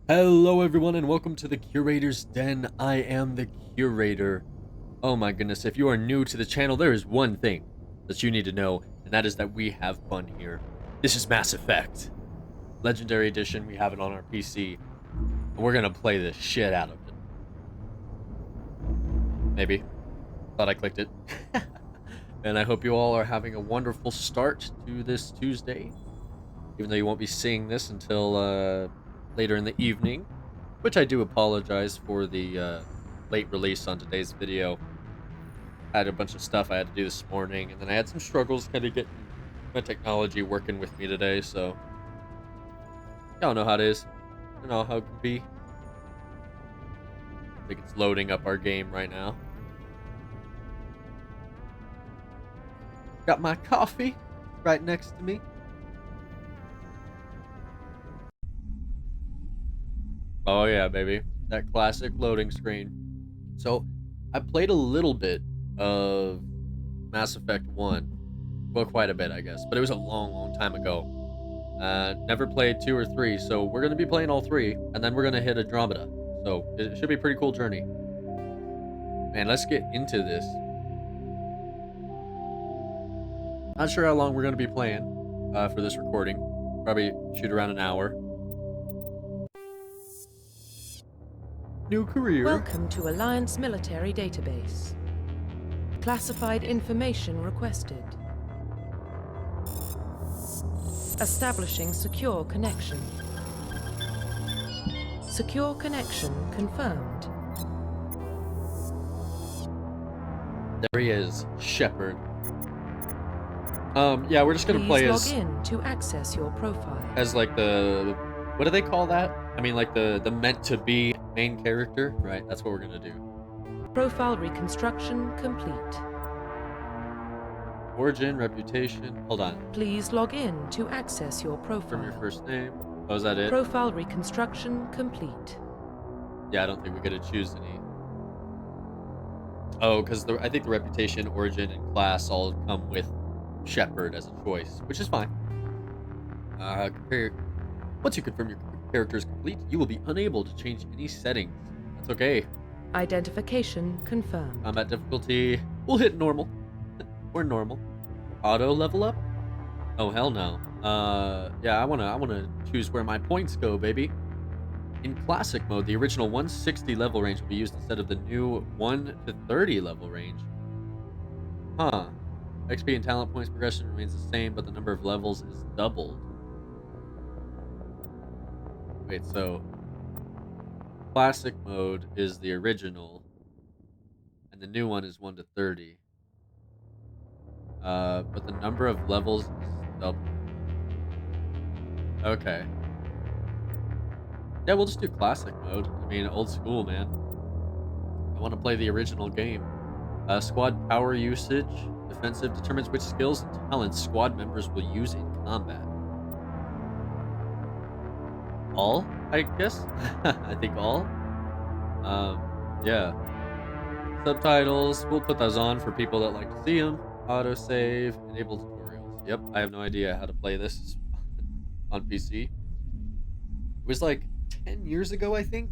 Hello everyone and welcome to the Curator's Den. I am the Curator. Oh my goodness, if you are new to the channel, there is one thing that you need to know, and that is that we have fun here. This is Mass Effect. Legendary Edition, we have it on our PC, and we're gonna play the shit out of it. Maybe. Thought I clicked it. And I hope you all are having a wonderful start to this Tuesday, even though you won't be seeing this until later in the evening, which I do apologize for the late release on today's video. I had a bunch of stuff I had to do this morning, and then I had some struggles kind of getting my technology working with me today, so y'all know how it is. You know how it can be. I think it's loading up our game right now. Got my coffee right next to me. Oh yeah, baby. That classic loading screen. So, I played a little bit of Mass Effect 1. Well, quite a bit, I guess. But it was a long time ago. Never played 2 or 3, so we're going to be playing all 3. And then we're going to hit Andromeda. So, it should be a pretty cool journey. Man, let's get into this. Not sure how long we're going to be playing for this recording. Probably shoot around an hour. New career. Welcome to Alliance Military Database. Classified information requested. Establishing secure connection. Secure connection confirmed. There he is, Shepard. Yeah, we're just gonna play Please log in to access your profile. as like the, what do they call that? I mean, like the meant to be main character, right? That's what we're gonna do. Profile reconstruction complete. Origin, reputation. Hold on. Please log in to access your profile. From your first name. Oh, is that it? Profile reconstruction complete. Yeah, I don't think we get to choose any. Oh, because I think the reputation, origin, and class all come with Shepard as a choice, which is fine. Once you confirm your character is complete, you will be unable to change any settings. That's okay. Identification confirmed. Combat difficulty, we'll hit normal. Or normal. Auto level up? Oh hell no. Yeah, I wanna choose where my points go, baby. In classic mode, the original 160 level range will be used instead of the new 1 to 30 level range. Huh. XP and talent points progression remains the same, but the number of levels is doubled. Wait, so classic mode is the original, and the new one is 1 to 30. But the number of levels is doubled. Okay. Yeah, we'll just do classic mode. I mean, old school, man. I want to play the original game. Squad power usage. Defensive determines which skills and talents squad members will use in combat. All, I guess? I think all. Yeah. Subtitles, we'll put those on for people that like to see them. Autosave, enable tutorials. Yep, I have no idea how to play this on PC. It was like 10 years ago, I think?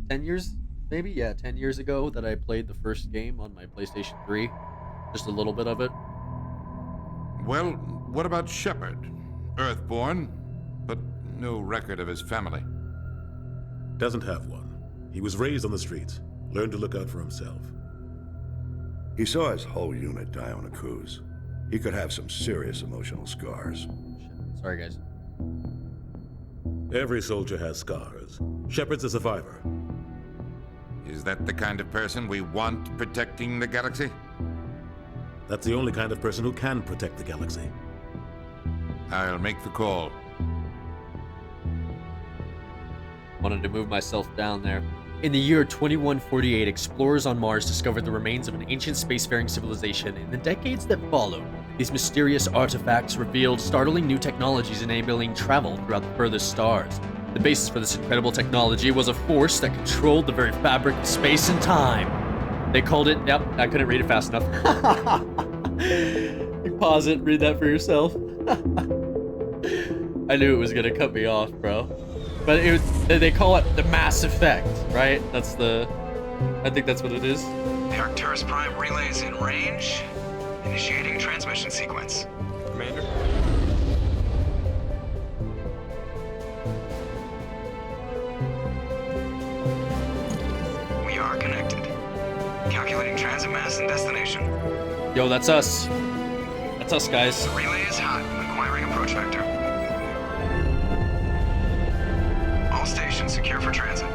10 years, maybe? Yeah, 10 years ago that I played the first game on my PlayStation 3. Just a little bit of it. Well, what about Shepard? Earthborn, but no record of his family. Doesn't have one. He was raised on the streets, learned to look out for himself. He saw his whole unit die on a cruise. He could have some serious emotional scars. Shit. Sorry, guys. Every soldier has scars. Shepard's a survivor. Is that the kind of person we want protecting the galaxy? That's the only kind of person who can protect the galaxy. I'll make the call. Wanted to move myself down there. In the year 2148, explorers on Mars discovered the remains of an ancient spacefaring civilization. In the decades that followed, these mysterious artifacts revealed startling new technologies enabling travel throughout the furthest stars. The basis for this incredible technology was a force that controlled the very fabric of space and time. They called it... Yep, I couldn't read it fast enough. You pause it, read that for yourself. I knew it was gonna cut me off, bro. But they call it the Mass Effect, right? I think that's what it is. The Arcturus Prime relay is in range. Initiating transmission sequence. Commander? We are connected. Calculating transit mass and destination. Yo, that's us. That's us, guys. The relay is hot, acquiring approach vector. All stations secure for transit.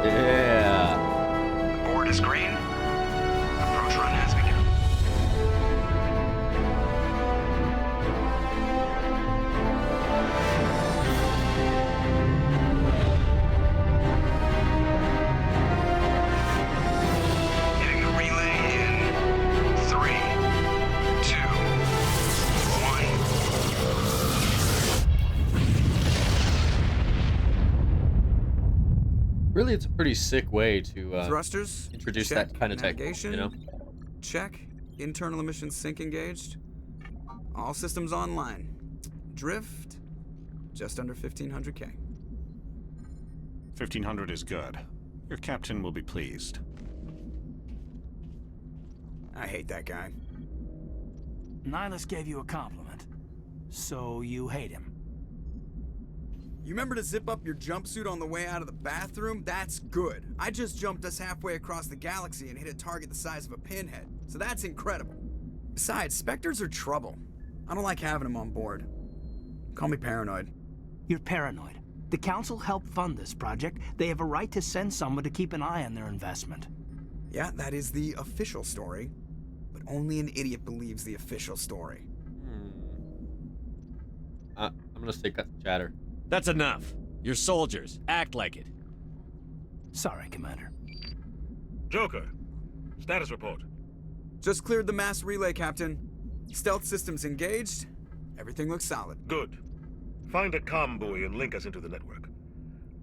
Yeah. The board is green. Approach run has begun. Hitting the relay in 3, 2, 1. Really, it's a pretty sick way to Thrusters. introduce check. that kind of tech, Navigation. you know? Check. Internal emissions sync engaged. All systems online. Drift. Just under 1500K. 1500 is good. Your captain will be pleased. I hate that guy. Nihilus gave you a compliment, so you hate him. You remember to zip up your jumpsuit on the way out of the bathroom? That's good. I just jumped us halfway across the galaxy and hit a target the size of a pinhead, so that's incredible. Besides, Spectres are trouble. I don't like having them on board. Call me paranoid. You're paranoid. The Council helped fund this project. They have a right to send someone to keep an eye on their investment. Yeah, that is the official story. But only an idiot believes the official story. I'm gonna say cut the chatter. That's enough. You're soldiers. Act like it. Sorry, Commander. Joker, status report. Just cleared the mass relay, Captain. Stealth systems engaged. Everything looks solid. Good. Find a comm buoy and link us into the network.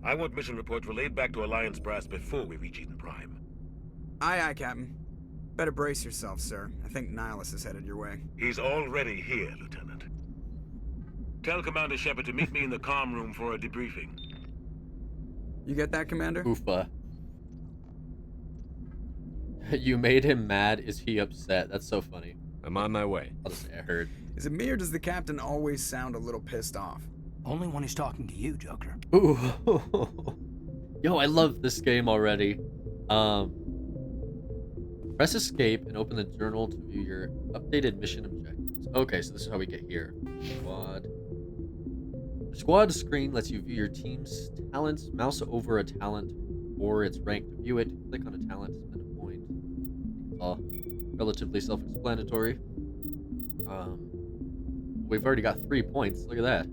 I want mission reports relayed back to Alliance brass before we reach Eden Prime. Aye, aye, Captain. Better brace yourself, sir. I think Nihilus is headed your way. He's already here, Lieutenant. Tell Commander Shepard to meet me in the comm room for a debriefing. You get that, Commander? Oofa. You made him mad. Is he upset? That's so funny. I'm on my way. I'll just say I heard. Is it me or does the Captain always sound a little pissed off? Only when he's talking to you, Joker. Ooh. Yo, I love this game already. Press escape and open the journal to view your updated mission objectives. Okay, so this is how we get here. Squad. The squad screen lets you view your team's talents. Mouse over a talent or its rank to view it. Click on a talent, spend a point. It's all relatively self-explanatory. We've already got 3 points. Look at that.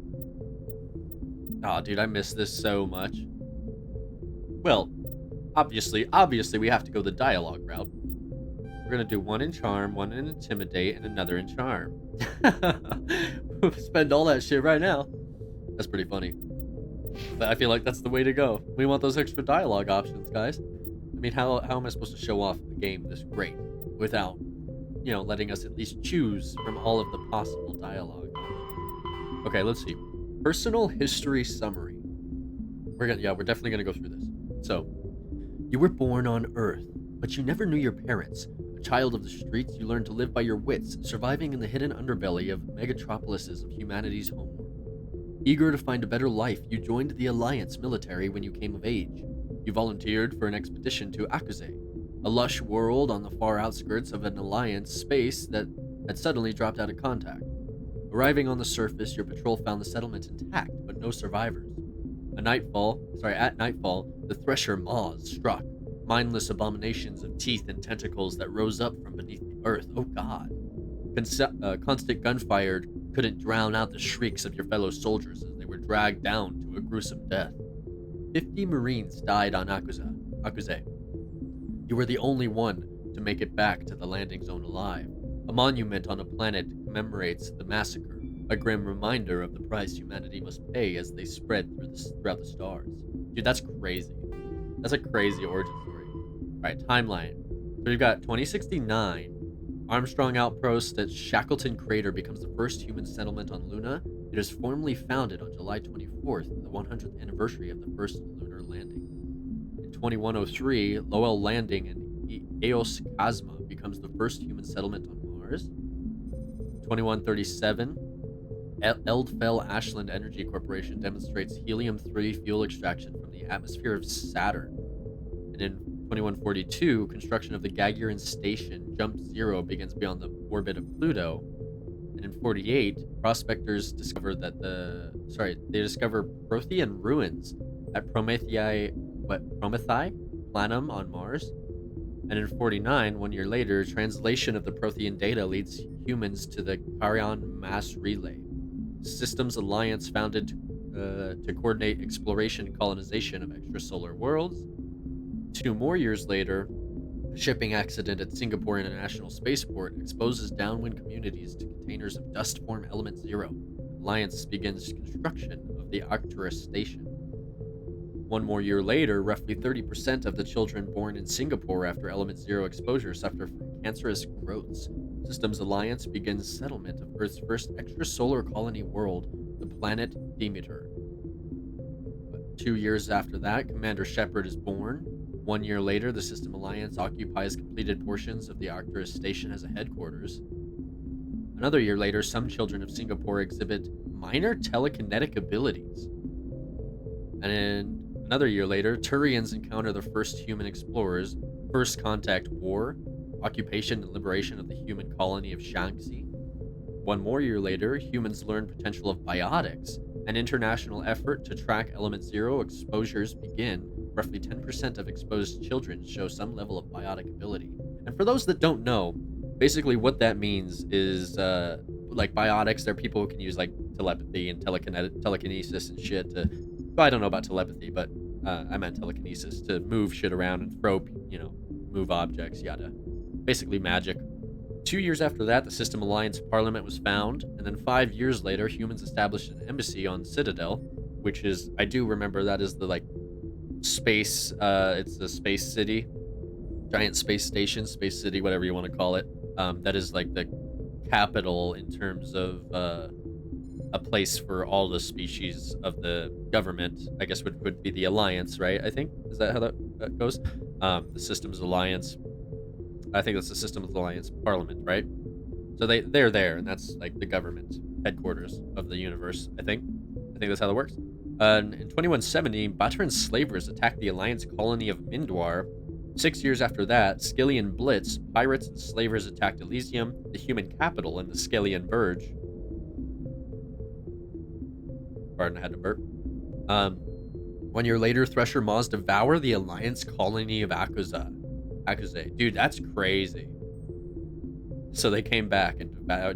Aw, dude, I miss this so much. Well, obviously, we have to go the dialogue route. We're gonna do one in charm, one in intimidate, and another in charm. Spend all that shit right now. That's pretty funny. But I feel like that's the way to go. We want those extra dialogue options, guys. I mean, how am I supposed to show off a game this great without, letting us at least choose from all of the possible dialogue? Okay, let's see. Personal history summary. We're definitely gonna go through this. So, you were born on Earth, but you never knew your parents. A child of the streets, you learned to live by your wits, surviving in the hidden underbelly of megatropolises of humanity's homeworld. Eager to find a better life, you joined the Alliance military when you came of age. You volunteered for an expedition to Akuze, a lush world on the far outskirts of an Alliance space that had suddenly dropped out of contact. Arriving on the surface, your patrol found the settlement intact, but no survivors. At nightfall, the Thresher Maws struck, mindless abominations of teeth and tentacles that rose up from beneath the earth. Oh god. Constant gunfire couldn't drown out the shrieks of your fellow soldiers as they were dragged down to a gruesome death. 50 Marines died on Akuze. You were the only one to make it back to the landing zone alive. A monument on a planet commemorates the massacre, a grim reminder of the price humanity must pay as they spread throughout the stars. Dude, that's crazy. That's a crazy origin story. right, timeline. So we've got 2069. Armstrong outpost at Shackleton Crater becomes the first human settlement on Luna. It is formally founded on July 24th, the 100th anniversary of the first lunar landing. In 2103, Lowell Landing in Eos Cosma becomes the first human settlement on Mars. 2137, Eldfell Ashland Energy Corporation demonstrates helium-3 fuel extraction from the atmosphere of Saturn. And in 2142, construction of the Gagarin Station Jump Zero begins beyond the orbit of Pluto. And in 48, prospectors discover Prothean ruins at Promethei Planum on Mars. And in 49, 1 year later, translation of the Prothean data leads humans to the Carrion Mass Relay. Systems Alliance founded to coordinate exploration and colonization of extrasolar worlds. 2 more years later, a shipping accident at Singapore International Spaceport exposes downwind communities to containers of dust-form element 0. Alliance begins construction of the Arcturus station. 1 more year later, roughly 30% of the children born in Singapore after element 0 exposure suffer from cancerous growths. Systems Alliance begins settlement of Earth's first extrasolar colony world, the planet Demeter. 2 years after that, Commander Shepard is born. 1 year later, the System Alliance occupies completed portions of the Arcturus station as a headquarters. Another year later, some children of Singapore exhibit minor telekinetic abilities. And then another year later, Turians encounter the first human explorers, First Contact War, occupation and liberation of the human colony of Shaanxi. 1 more year later, humans learn potential of biotics. An international effort to track element 0 exposures begin. Roughly 10% of exposed children show some level of biotic ability. And for those that don't know, basically what that means is, like biotics, they're people who can use like telepathy and telekinesis and shit to, well, I don't know about telepathy, but I meant telekinesis, to move shit around and throw, move objects, yada. Basically magic. 2 years after that, the System Alliance Parliament was found, and then 5 years later, humans established an embassy on Citadel, which is, I do remember that is the, like, space, it's the space city, giant space station, space city, whatever you want to call it. That is, like, the capital in terms of, a place for all the species of the government, I guess would be the Alliance, right? I think, is that how that goes? The Systems Alliance, I think that's the Systems Alliance Parliament, right? So they're there, and that's like the government headquarters of the universe, I think that's how that works. In 2170, Bataran slavers attacked the Alliance colony of Mindwar. 6 years after that, Skillian Blitz, pirates and slavers attacked Elysium, the human capital, and the Skillian Verge. Pardon, I had to burp. 1 year later, Thresher Maws devour the Alliance colony of Akuze. Dude, that's crazy. So they came back and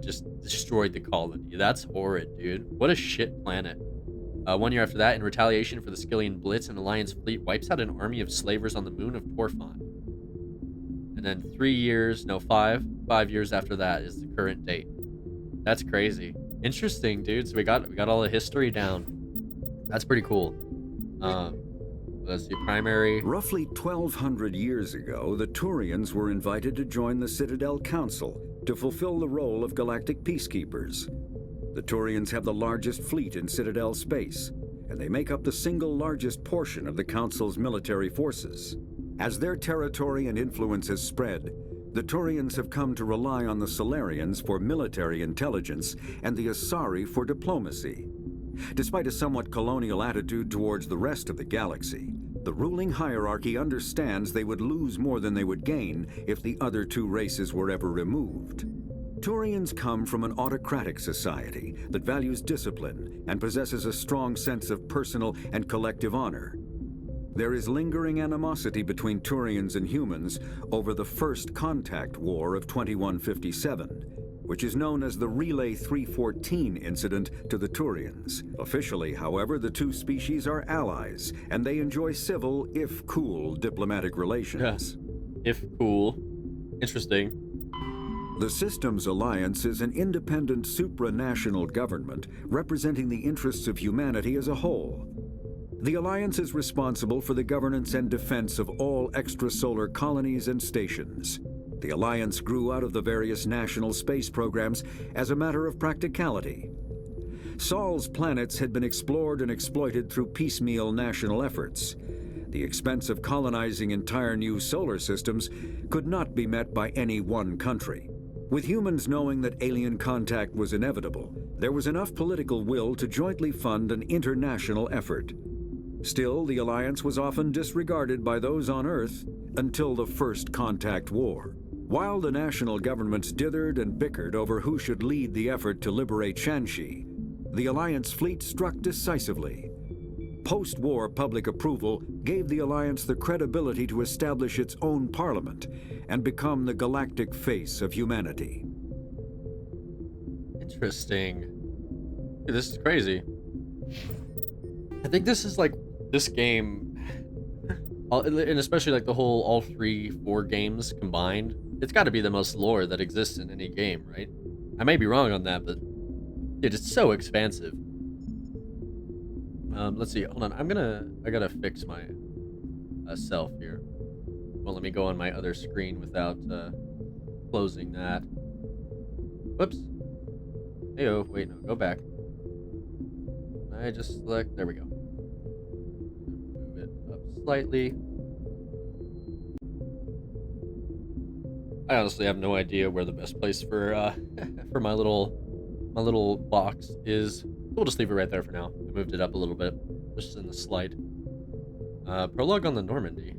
just destroyed the colony. That's horrid, dude. What a shit planet. 1 year after that, in retaliation for the Skillian Blitz, an Alliance fleet wipes out an army of slavers on the moon of Torfon. And then 5 years after that is the current date. That's crazy. Interesting, dude. So we got all the history down. That's pretty cool. Let's see, primary. Roughly 1,200 years ago, the Turians were invited to join the Citadel Council to fulfill the role of galactic peacekeepers. The Turians have the largest fleet in Citadel space, and they make up the single largest portion of the Council's military forces. As their territory and influence has spread, the Turians have come to rely on the Solarians for military intelligence and the Asari for diplomacy. Despite a somewhat colonial attitude towards the rest of the galaxy, the ruling hierarchy understands they would lose more than they would gain if the other 2 races were ever removed. Turians come from an autocratic society that values discipline and possesses a strong sense of personal and collective honor. There is lingering animosity between Turians and humans over the First Contact War of 2157, which is known as the Relay 314 incident to the Turians. Officially, however, the 2 species are allies, and they enjoy civil, if cool, diplomatic relations. Yeah. If cool. Interesting. The Systems Alliance is an independent supranational government representing the interests of humanity as a whole. The Alliance is responsible for the governance and defense of all extrasolar colonies and stations. The Alliance grew out of the various national space programs as a matter of practicality. Sol's planets had been explored and exploited through piecemeal national efforts. The expense of colonizing entire new solar systems could not be met by any one country. With humans knowing that alien contact was inevitable, there was enough political will to jointly fund an international effort. Still, the Alliance was often disregarded by those on Earth until the First Contact War. While the national governments dithered and bickered over who should lead the effort to liberate Shanxi, the Alliance fleet struck decisively. Post-war public approval gave the Alliance the credibility to establish its own parliament and become the galactic face of humanity. Interesting. Dude, this is crazy. I think this is like this game, and especially like the whole all 4 games combined. It's got to be the most lore that exists in any game, right? I may be wrong on that, but dude, it's so expansive. Let's see. Hold on. I gotta fix my self here. Well, let me go on my other screen without closing that. Whoops. Heyo. Wait, no. Go back. I just select. There we go. Move it up slightly. I honestly have no idea where the best place for for my little box is. We'll just leave it right there for now. I moved it up a little bit, just in the slide. Prologue on the Normandy.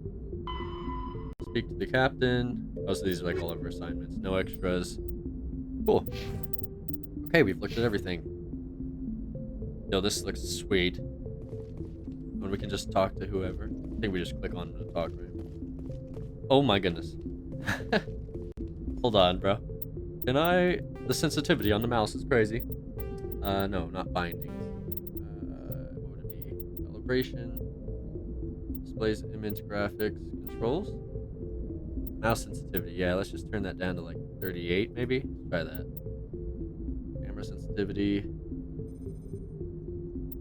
Speak to the captain. Most of these are like all of our assignments. No extras. Cool. Okay, we've looked at everything. Yo, this looks sweet. When we can just talk to whoever. I think we just click on to talk, right? Oh my goodness. Hold on, bro. Can I... The sensitivity on the mouse is crazy. No, not bindings. What would it be? Calibration. Displays image graphics. Controls? Mouse sensitivity. Yeah, let's just turn that down to like 38, maybe? Let's try that. Camera sensitivity.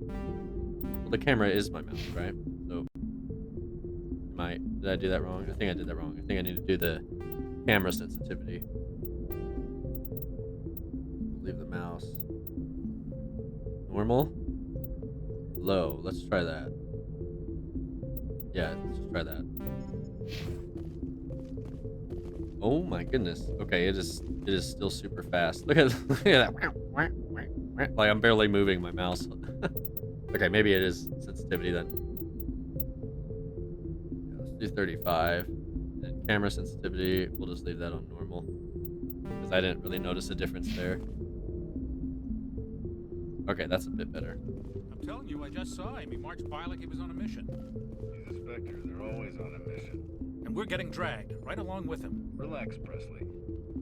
Well, the camera is my mouse, right? So, did I do that wrong? I think I did that wrong. I think I need to do the camera sensitivity. Leave the mouse. Normal? Low. Let's try that. Yeah, let's just try that. Oh my goodness. Okay, it is still super fast. Look at that. Like I'm barely moving my mouse. Okay, maybe it is sensitivity then. Yeah, let's do 35. And camera sensitivity, we'll just leave that on normal. Because I didn't really notice a difference there. Okay, that's a bit better. I'm telling you, I just saw him. He marched by like he was on a mission. These inspectors, they're always on a mission. And we're getting dragged, right along with him. Relax, Presley.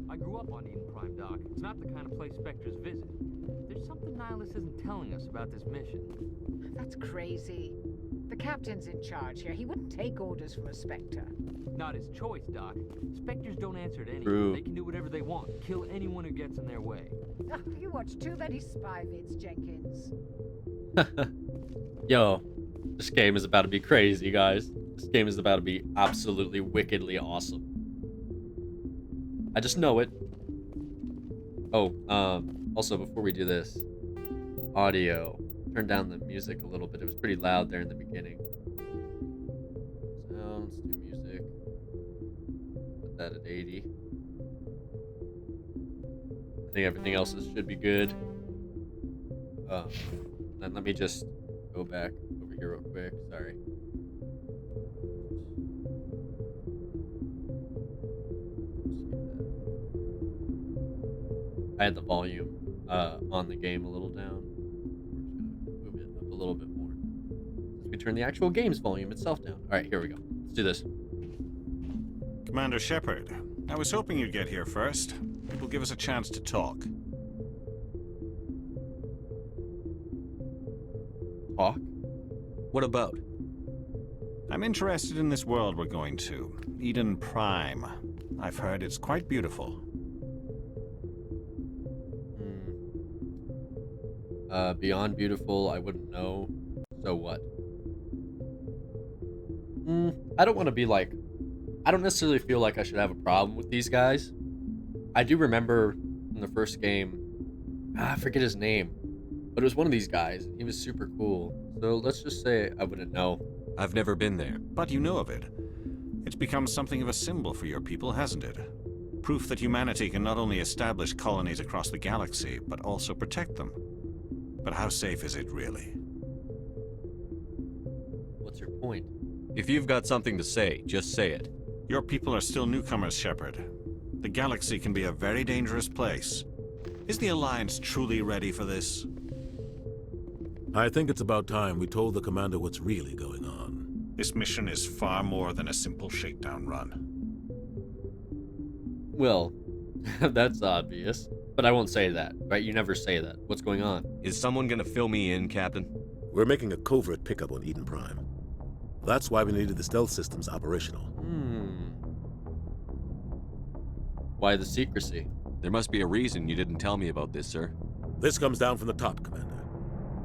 I grew up on Eden Prime, Doc. It's not the kind of place Spectres visit. There's something Nihilus isn't telling us about this mission. That's crazy. The captain's in charge here. He wouldn't take orders from a Spectre. Not his choice, Doc. Spectres don't answer to anyone. True. They can do whatever they want. Kill anyone who gets in their way. Oh, you watch too many spy vids, Jenkins. Yo, this game is about to be crazy, guys. This game is about to be absolutely wickedly awesome. I just know it. Oh, also before we do this, audio. Turn down the music a little bit. It was pretty loud there in the beginning. Sounds, do music. Put that at 80. I think everything else should be good. Then let me just go back over here real quick. Sorry. I had the volume on the game a little down. We're just gonna move it up a little bit more. Since we turn the actual game's volume itself down. All right, here we go. Let's do this. Commander Shepard, I was hoping you'd get here first. It will give us a chance to talk. Talk? What about? I'm interested in this world we're going to, Eden Prime. I've heard it's quite beautiful. Beyond beautiful, I wouldn't know. So what? I don't want to be like, I don't necessarily feel like I should have a problem with these guys. I do remember in the first game, I forget his name, but it was one of these guys. He was super cool. So let's just say I wouldn't know. I've never been there. But you know of it. It's become something of a symbol for your people, hasn't it? Proof that humanity can not only establish colonies across the galaxy, but also protect them. But how safe is it, really? What's your point? If you've got something to say, just say it. Your people are still newcomers, Shepard. The galaxy can be a very dangerous place. Is the Alliance truly ready for this? I think it's about time we told the Commander what's really going on. This mission is far more than a simple shakedown run. Well, that's obvious. But I won't say that, right? You never say that. What's going on? Is someone gonna fill me in, Captain? We're making a covert pickup on Eden Prime. That's why we needed the stealth systems operational. Why the secrecy? There must be a reason you didn't tell me about this, sir. This comes down from the top, Commander.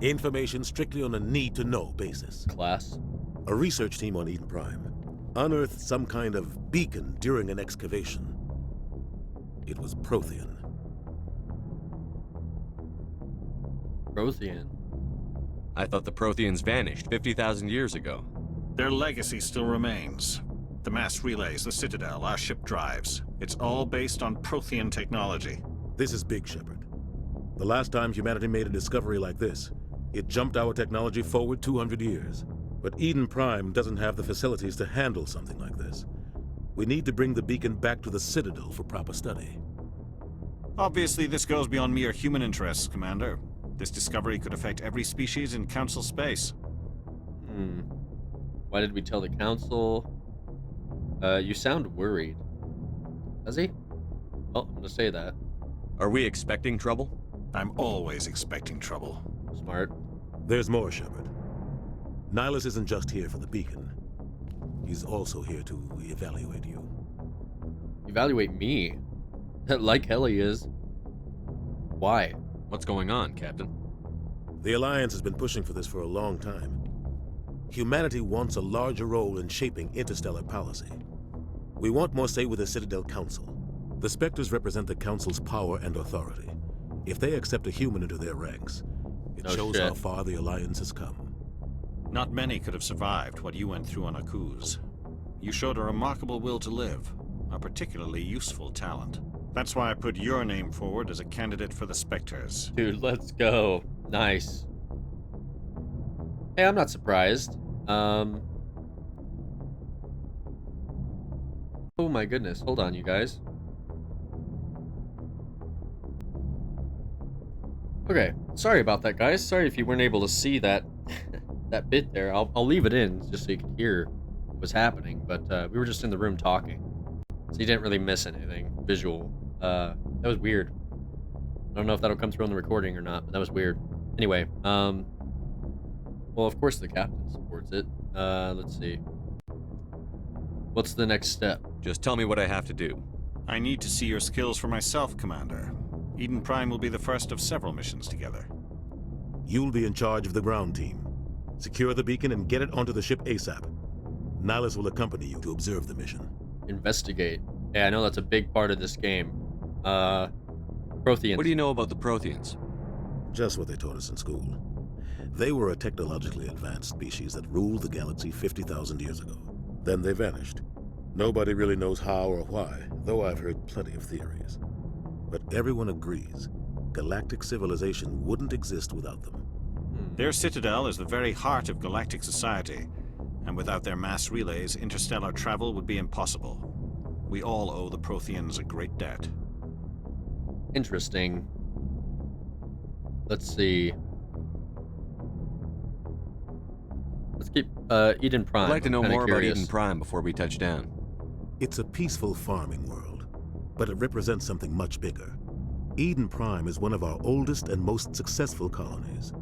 Information strictly on a need-to-know basis. Class? A research team on Eden Prime unearthed some kind of beacon during an excavation. It was Prothean. Prothean? I thought the Protheans vanished 50,000 years ago. Their legacy still remains. The mass relays, the Citadel, our ship drives. It's all based on Prothean technology. This is big, Shepard. The last time humanity made a discovery like this, it jumped our technology forward 200 years. But Eden Prime doesn't have the facilities to handle something like this. We need to bring the beacon back to the Citadel for proper study. Obviously, this goes beyond mere human interests, Commander. This discovery could affect every species in Council space. Why did we tell the Council? You sound worried. Does he? Well, I'm gonna say that. Are we expecting trouble? I'm always expecting trouble. Smart. There's more, Shepard. Nihilus isn't just here for the beacon. He's also here to evaluate you. Evaluate me? Like hell he is. Why? What's going on, Captain? The Alliance has been pushing for this for a long time. Humanity wants a larger role in shaping interstellar policy. We want more say with the Citadel Council. The Spectres represent the Council's power and authority. If they accept a human into their ranks, it shows how far the Alliance has come. Not many could have survived what you went through on Akuz. You showed a remarkable will to live, a particularly useful talent. That's why I put your name forward as a candidate for the Spectres. Dude, let's go. Nice. Hey, I'm not surprised. Oh my goodness. Hold on, you guys. Okay. Sorry about that, guys. Sorry if you weren't able to see that that bit there. I'll leave it in just so you can hear what was happening. But we were just in the room talking, so you didn't really miss anything visual. That was weird. I don't know if that'll come through on the recording or not, but that was weird. Anyway, well, of course the captain supports it. Let's see. What's the next step? Just tell me what I have to do. I need to see your skills for myself, Commander. Eden Prime will be the first of several missions together. You'll be in charge of the ground team. Secure the beacon and get it onto the ship ASAP. Nihilus will accompany you to observe the mission. Investigate. Yeah, I know that's a big part of this game. Protheans. What do you know about the Protheans? Just what they taught us in school. They were a technologically advanced species that ruled the galaxy 50,000 years ago. Then they vanished. Nobody really knows how or why, though I've heard plenty of theories. But everyone agrees, galactic civilization wouldn't exist without them. Their citadel is the very heart of galactic society, and without their mass relays, interstellar travel would be impossible. We all owe the Protheans a great debt. Interesting. Let's see. Let's keep Eden Prime. I'd like to know more about Eden Prime before we touch down. It's a peaceful farming world, but it represents something much bigger. Eden Prime is one of our oldest and most successful colonies.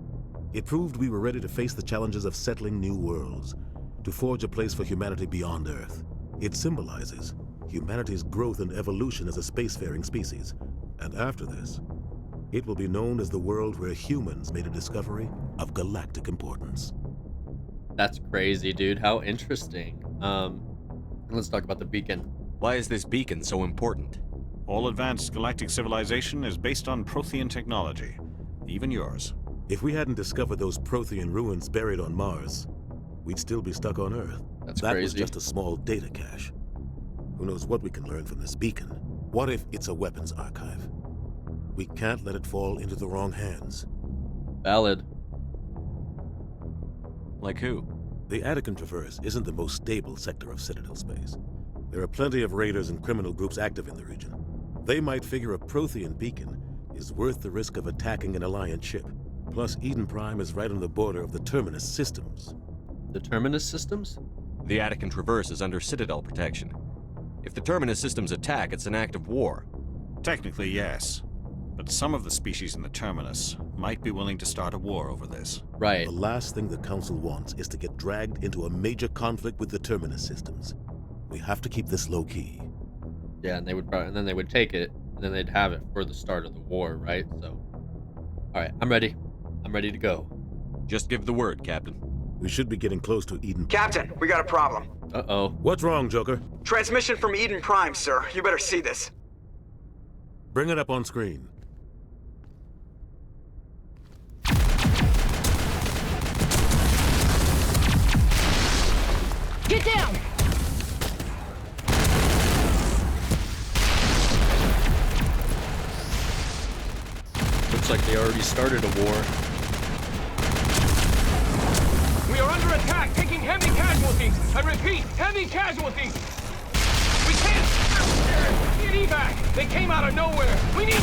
It proved we were ready to face the challenges of settling new worlds, to forge a place for humanity beyond Earth. It symbolizes humanity's growth and evolution as a spacefaring species. And after this, it will be known as the world where humans made a discovery of galactic importance. That's crazy, dude. How interesting. And let's talk about the beacon. Why is this beacon so important? All advanced galactic civilization is based on Prothean technology, even yours. If we hadn't discovered those Prothean ruins buried on Mars, we'd still be stuck on Earth. That was just a small data cache. Who knows what we can learn from this beacon? What if it's a weapons archive? We can't let it fall into the wrong hands. Valid. Like who? The Attican Traverse isn't the most stable sector of Citadel space. There are plenty of raiders and criminal groups active in the region. They might figure a Prothean beacon is worth the risk of attacking an Alliance ship. Plus, Eden Prime is right on the border of the Terminus systems. The Terminus systems? The Attican Traverse is under Citadel protection. If the Terminus systems attack, it's an act of war. Technically, yes. But some of the species in the Terminus might be willing to start a war over this. Right. The last thing the Council wants is to get dragged into a major conflict with the Terminus systems. We have to keep this low-key. Yeah, and then they would take it, and then they'd have it for the start of the war, right? So, alright, I'm ready. I'm ready to go. Just give the word, Captain. We should be getting close to Eden. Captain, we got a problem. Uh-oh. What's wrong, Joker? Transmission from Eden Prime, sir. You better see this. Bring it up on screen. Get down! Looks like they already started a war. We are under attack, taking heavy casualties. I repeat, heavy casualties. We can't get evac. They came out of nowhere. We need...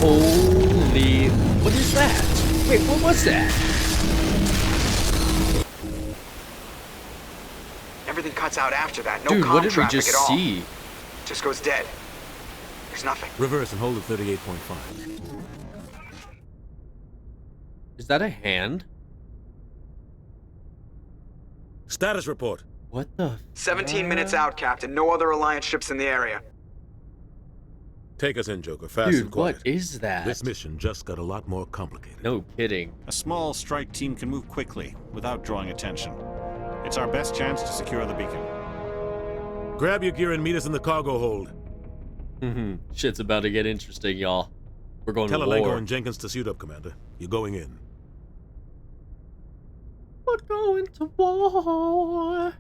Holy... What is that? Wait, what was that? Everything cuts out after that. No Dude, comm what did we traffic just at all. see? Just goes dead. There's nothing. Reverse and hold at 38.5. Is that a hand? Status report. What the 17 minutes out, Captain. No other Alliance ships in the area. Take us in, Joker. Fast Dude, and quiet. what is that? This mission just got a lot more complicated. No kidding. A small strike team can move quickly without drawing attention. It's our best chance to secure the beacon. Grab your gear and meet us in the cargo hold. Shit's about to get interesting, y'all. We're going Tell to Alenko war. and Jenkins to suit up, Commander. You're going in. We're going to war.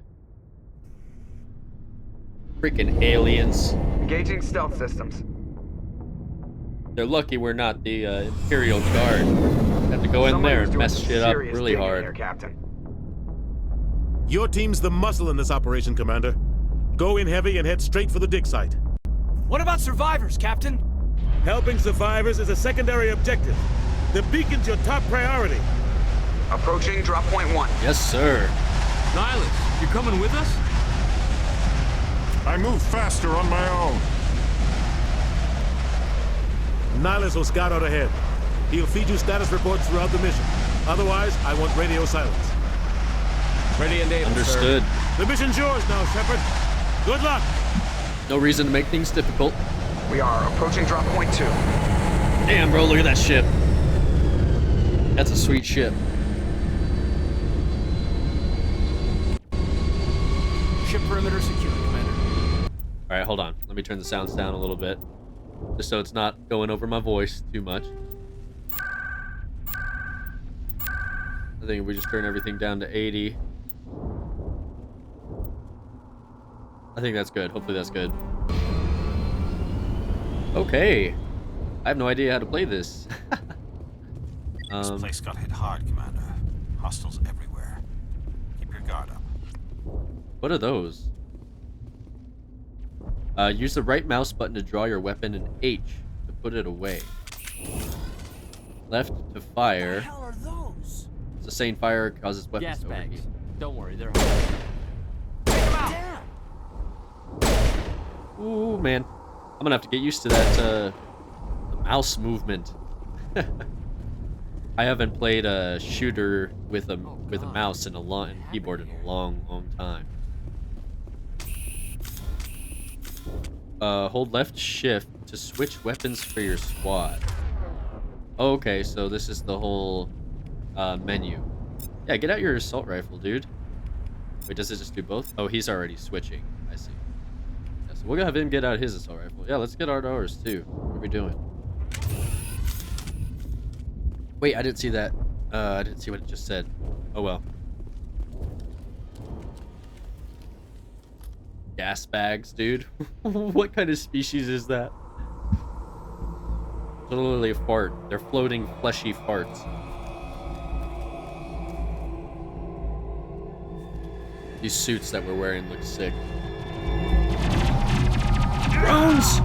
Freaking aliens. Engaging stealth systems. They're lucky we're not the Imperial Guard. Have to go in Somebody there was and doing mess some shit up serious really digging hard. here, Captain. Your team's the muscle in this operation, Commander. Go in heavy and head straight for the dig site. What about survivors, Captain? Helping survivors is a secondary objective. The beacon's your top priority. Approaching drop point 1. Yes, sir. Nihilus, you coming with us? I move faster on my own. Nihilus will scout out ahead. He'll feed you status reports throughout the mission. Otherwise, I want radio silence. Ready and able, Understood. sir. The mission's yours now, Shepard. Good luck. No reason to make things difficult. We are approaching drop point 2. Damn, bro, look at that ship. That's a sweet ship. Ship perimeter secure, Commander. Alright, hold on. Let me turn the sounds down a little bit. Just so it's not going over my voice too much. I think if we just turn everything down to 80. I think that's good. Hopefully that's good. Okay. I have no idea how to play this. This place got hit hard, Commander. Hostiles everywhere. Keep your guard up. What are those? Use the right mouse button to draw your weapon and H to put it away. Left to fire. What the hell are those? Sustained fire causes weapons Gas to overheat. bags. Don't worry, they're hard. Ooh, man. I'm gonna have to get used to that, the mouse movement. I haven't played a shooter with a mouse and keyboard in a long time. Hold left shift to switch weapons for your squad. Okay, so this is the whole menu. Yeah, get out your assault rifle, dude. Wait, does it just do both? Oh, he's already switching. I see. Yeah, so we'll have him get out his assault rifle. Yeah, let's get ours too. What are we doing? Wait, I didn't see that. I didn't see what it just said. Oh well. Gas bags, dude. What kind of species is that? Literally a fart. They're floating fleshy farts. These suits that we're wearing look sick. Drones!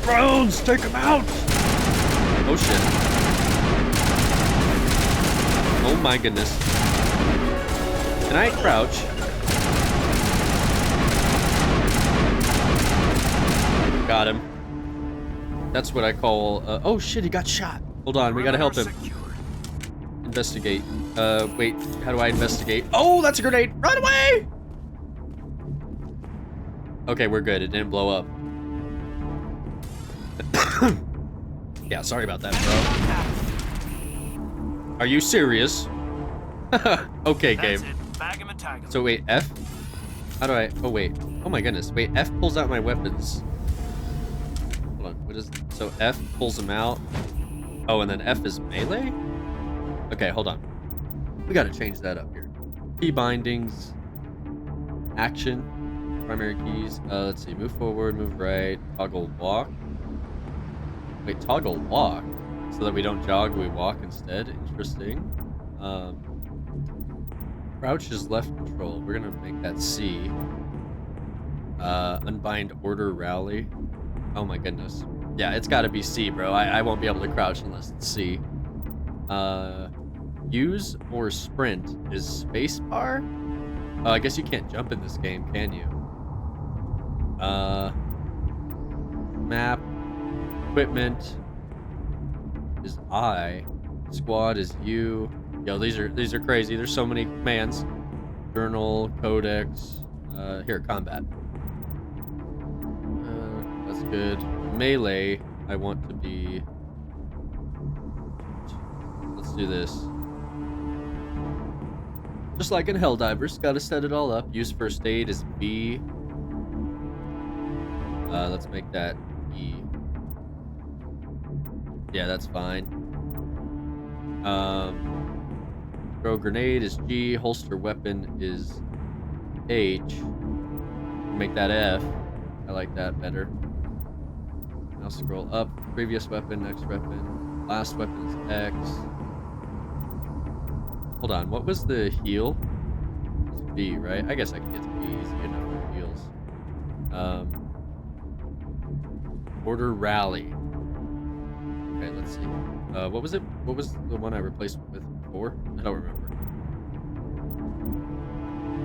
Drones! Take them out! Oh shit. Oh my goodness. Can I crouch? Got him. That's what I call, oh shit, he got shot. Hold on, we gotta help him. Investigate. Wait, how do I investigate? Oh, that's a grenade! Run away! Okay, we're good. It didn't blow up. Yeah, sorry about that, bro. Are you serious? Okay, game. So wait, F? How do I, oh wait. Oh my goodness, wait, F pulls out my weapons. Hold on, what is, so F pulls them out. Oh, and then F is melee? Okay, hold on. We gotta change that up here. Key bindings. Action. Primary keys. Let's see. Move forward, move right. Toggle walk. Wait, toggle walk? So that we don't jog, we walk instead. Interesting. Crouch is left control. We're gonna make that C. Unbind order rally. Oh my goodness. Yeah, it's gotta be C, bro. I won't be able to crouch unless it's C. Use or sprint is spacebar? Oh, I guess you can't jump in this game, can you? Map. Equipment is I. Squad is U. Yo, these are crazy. There's so many commands. Journal, codex. Here, combat. That's good. Melee, I want to be. Let's do this. Just like in Helldivers, gotta set it all up. Use first aid is B. Let's make that E. Yeah, that's fine. Throw grenade is G. Holster weapon is H. Make that F. I like that better. Now scroll up. Previous weapon, next weapon. Last weapon is X. Hold on, what was the heal? It's B, right? I guess I can get to B easy enough for heals. Order rally. Okay, let's see. What was it? What was the one I replaced with before? I don't remember.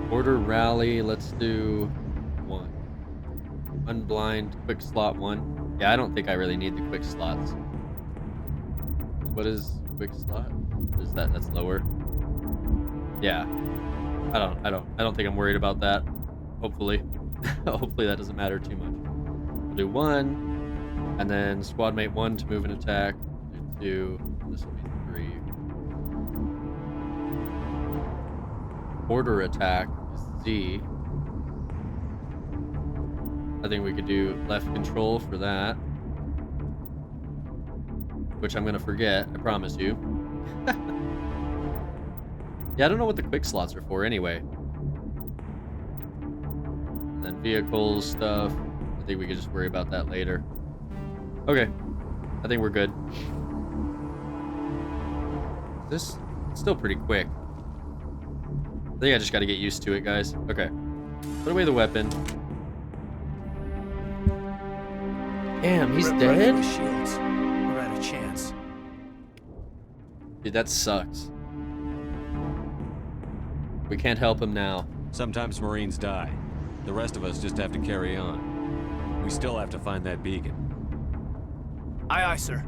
Order rally, let's do 1. Unblind, quick slot 1. Yeah, I don't think I really need the quick slots. What is quick slot? Is that's lower? Yeah. I don't think I'm worried about that. Hopefully. Hopefully that doesn't matter too much. We'll do 1. And then squad mate 1 to move and attack. Do 2. This will be 3. Order attack is Z. I think we could do left control for that. Which I'm gonna forget, I promise you. Yeah, I don't know what the quick slots are for anyway. And then vehicles stuff. I think we could just worry about that later. Okay. I think we're good. This is still pretty quick. I think I just gotta get used to it, guys. Okay. Put away the weapon. Damn, he's dead? Shields. We're out of chance. Dude, that sucks. We can't help him now. Sometimes Marines die. The rest of us just have to carry on. We still have to find that beacon. Aye, aye, sir.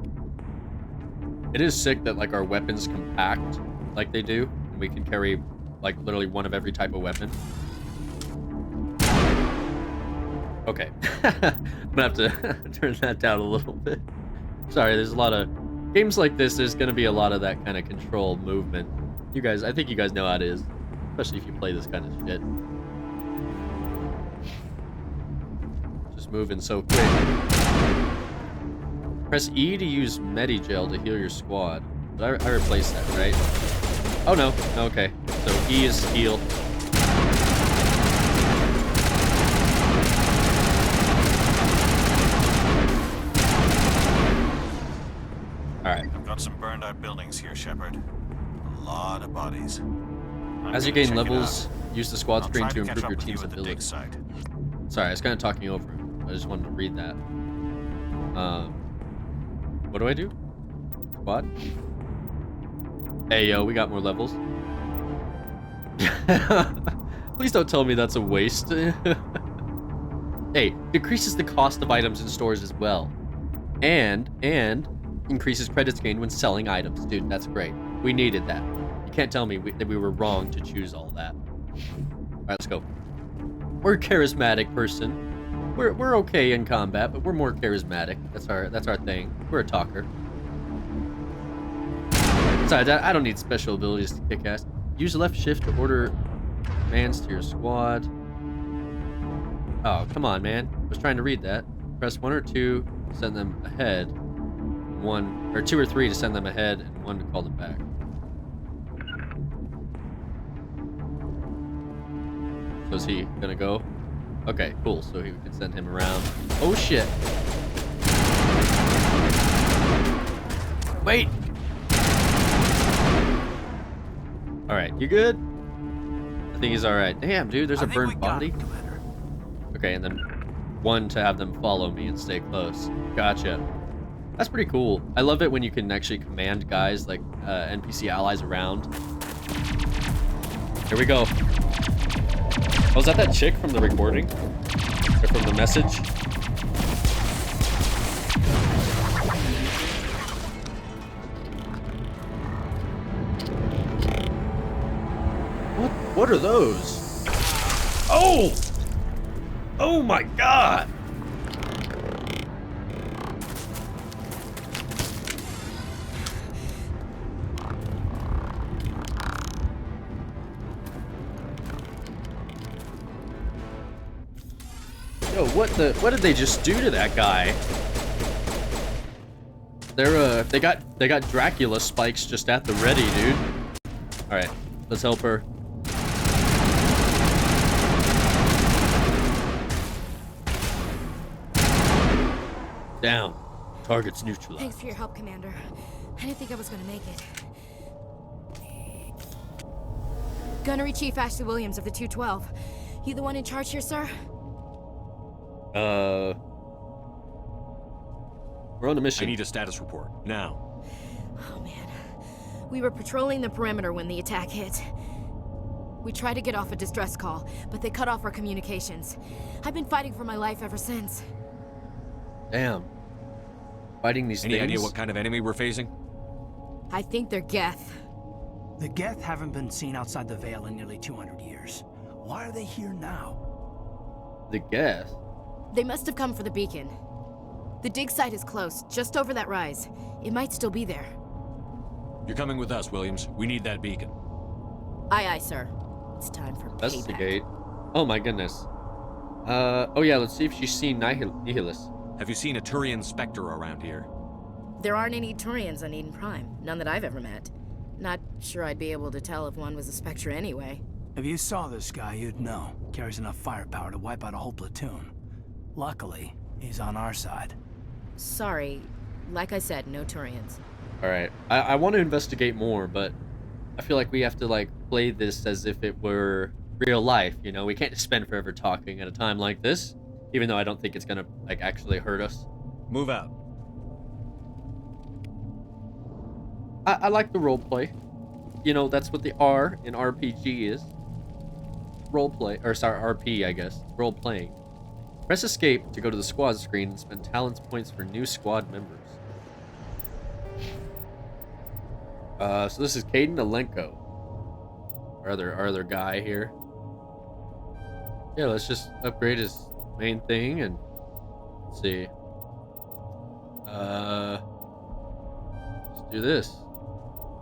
It is sick that like our weapons compact like they do, and we can carry like literally one of every type of weapon. Okay. I'm gonna have to turn that down a little bit. Sorry, there's a lot of games like this. There's gonna be a lot of that kind of control movement. You guys, I think you guys know how it is, especially if you play this kind of shit. Just moving so quick. Press E to use Medigel to heal your squad. But I replaced that, right? Oh no, okay. So E is heal. Alright. Got some burned out buildings here, Shepard. A lot of bodies. As you gain levels, use the squad screen to improve your team's ability. Sorry, I was kind of talking over him. I just wanted to read that. What do I do? Squad? Hey, yo, we got more levels. Please don't tell me that's a waste. Hey, decreases the cost of items in stores as well. And increases credits gained when selling items. Dude, that's great. We needed that. You can't tell me that we were wrong to choose all that. Alright, let's go. We're a charismatic person. We're okay in combat, but we're more charismatic. That's our thing. We're a talker. Besides, I don't need special abilities to kick ass. Use left shift to order commands to your squad. Oh, come on, man. I was trying to read that. Press 1 or 2 to send them ahead. 1 or 2 or 3 to send them ahead, and 1 to call them back. So is he gonna go? Okay, cool. So he can send him around. Oh shit! Wait. All right, you good? I think he's all right. Damn, dude, there's a burned body. Okay, and then 1 to have them follow me and stay close. Gotcha. That's pretty cool. I love it when you can actually command guys like NPC allies around. Here we go. Oh, is that chick from the recording? Or from the message? What are those? Oh! Oh my god! Yo, what did they just do to that guy? They got Dracula spikes just at the ready, dude. All right, let's help her. Down. Target's neutralized. Thanks for your help, Commander. I didn't think I was gonna make it. Gunnery Chief Ashley Williams of the 212. You the one in charge here, sir? We're on a mission. I need a status report, now. Oh, man. We were patrolling the perimeter when the attack hit. We tried to get off a distress call, but they cut off our communications. I've been fighting for my life ever since. Damn. Fighting these things? Any idea what kind of enemy we're facing? I think they're Geth. The Geth haven't been seen outside the Veil in nearly 200 years. Why are they here now? The Geth? They must have come for the beacon. The dig site is close, just over that rise. It might still be there. You're coming with us, Williams. We need that beacon. Aye, aye, sir. It's time for payback. Investigate. Oh my goodness. Oh yeah, let's see if she's seen Nihilus. Have you seen a Turian Spectre around here? There aren't any Turians on Eden Prime. None that I've ever met. Not sure I'd be able to tell if one was a Spectre anyway. If you saw this guy, you'd know. Carries enough firepower to wipe out a whole platoon. Luckily, he's on our side. Sorry. Like I said, no Turians. Alright. I want to investigate more, but I feel like we have to, like, play this as if it were real life, you know? We can't just spend forever talking at a time like this, even though I don't think it's gonna, like, actually hurt us. Move out. I like the roleplay. You know, that's what the R in RPG is. Roleplay. Or, sorry, RP, I guess. Role-playing. Press escape to go to the squad screen and spend talents points for new squad members. So this is Caden Alenko. Our other guy here. Yeah, let's just upgrade his main thing and let's see. do this.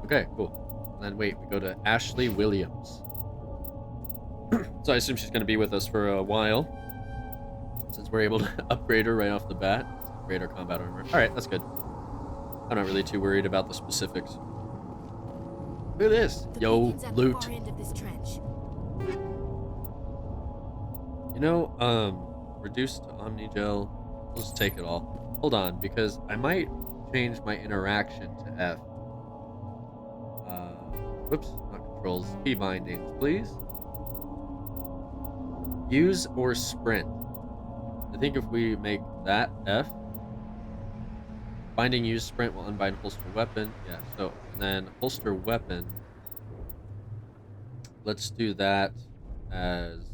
Okay, cool. And then wait, we go to Ashley Williams. So I assume she's going to be with us for a while, since we're able to upgrade her right off the bat. Upgrade our combat armor. Alright, that's good. I'm not really too worried about the specifics. Look at this. Yo, loot. You know, reduced to Omnigel. We'll just take it all. Hold on, because I might change my interaction to F. Whoops, not controls. Key bindings, please. Use or sprint. I think if we make that F, binding use sprint will unbind holster weapon. Yeah, so and then holster weapon. Let's do that as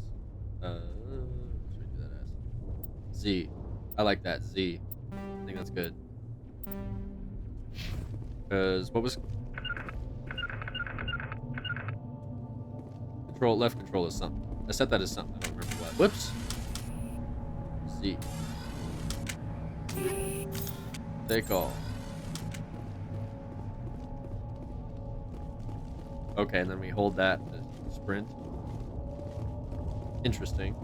what should we do that as? Z. I like that, Z. I think that's good. Because what was control? Left control is something. I set that as something. I don't remember what. Whoops. Z. Take all. Okay, and then we hold that to sprint. Interesting.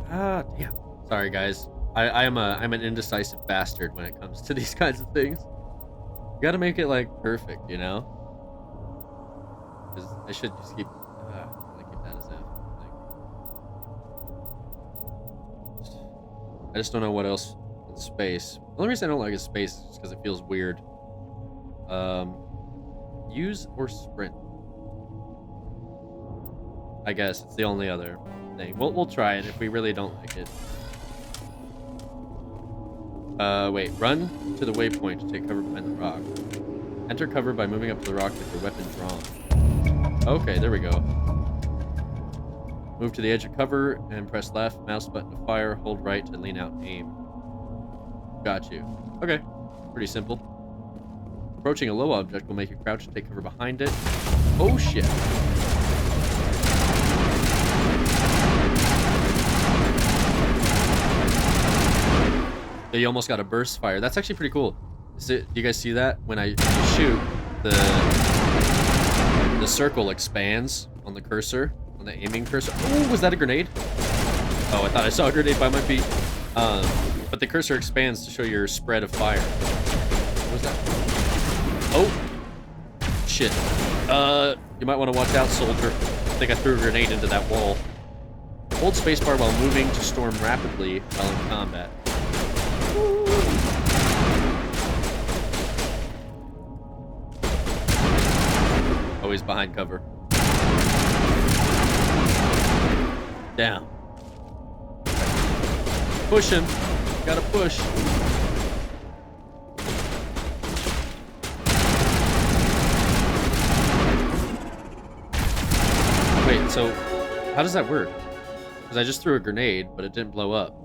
Ah, damn. Sorry, guys. I'm an indecisive bastard when it comes to these kinds of things. You gotta make it like perfect, you know? Because I should just keep. I'm gonna keep that as F. I just don't know what else in space. The only reason I don't like is space is just because it feels weird. Use or sprint. I guess it's the only other thing. We'll try it if we really don't like it. Wait. Run to the waypoint to take cover behind the rock. Enter cover by moving up to the rock with your weapon drawn. Okay, there we go. Move to the edge of cover and press left, mouse button to fire, hold right to lean out and aim. Got you. Okay, pretty simple. Approaching a low object will make you crouch and take cover behind it. Oh shit. You almost got a burst fire. That's actually pretty cool. Do you guys see that? When I shoot, the circle expands on the cursor, on the aiming cursor. Oh, was that a grenade? Oh, I thought I saw a grenade by my feet. But the cursor expands to show your spread of fire. What was that? Oh, shit. You might want to watch out, soldier. I think I threw a grenade into that wall. Hold spacebar while moving to storm rapidly while in combat. Always behind cover. Down. Push him. Gotta push. Wait, so how does that work? Because I just threw a grenade, but it didn't blow up.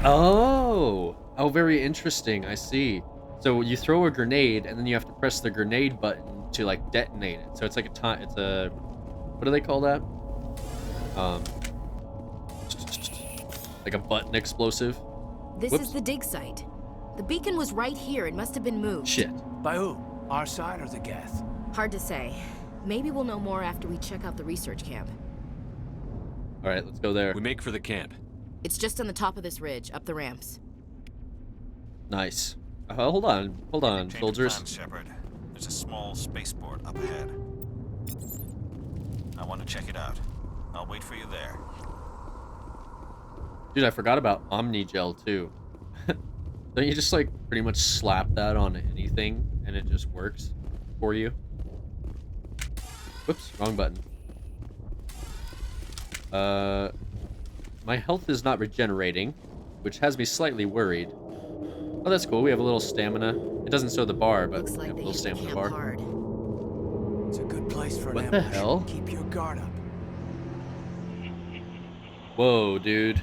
Oh, very interesting. I see. So you throw a grenade, and then you have to press the grenade button to like detonate it. So it's like what do they call that? Like a button explosive. This is the dig site. The beacon was right here. It must have been moved. Shit. By who? Our side or the Geth? Hard to say. Maybe we'll know more after we check out the research camp. All right, let's go there. We make for the camp. It's just on the top of this ridge, up the ramps. Nice. Hold on, soldiers. Shepard. There's a small spaceport up ahead. I want to check it out. I'll wait for you there. Dude, I forgot about Omnigel too. Don't you just like pretty much slap that on anything and it just works for you? Whoops, wrong button. My health is not regenerating, which has me slightly worried. Oh, that's cool. We have a little stamina. It doesn't show the bar, but we have a little stamina bar. Hard. It's a good place for an ambush. What the hell? Keep your guard up. Whoa, dude.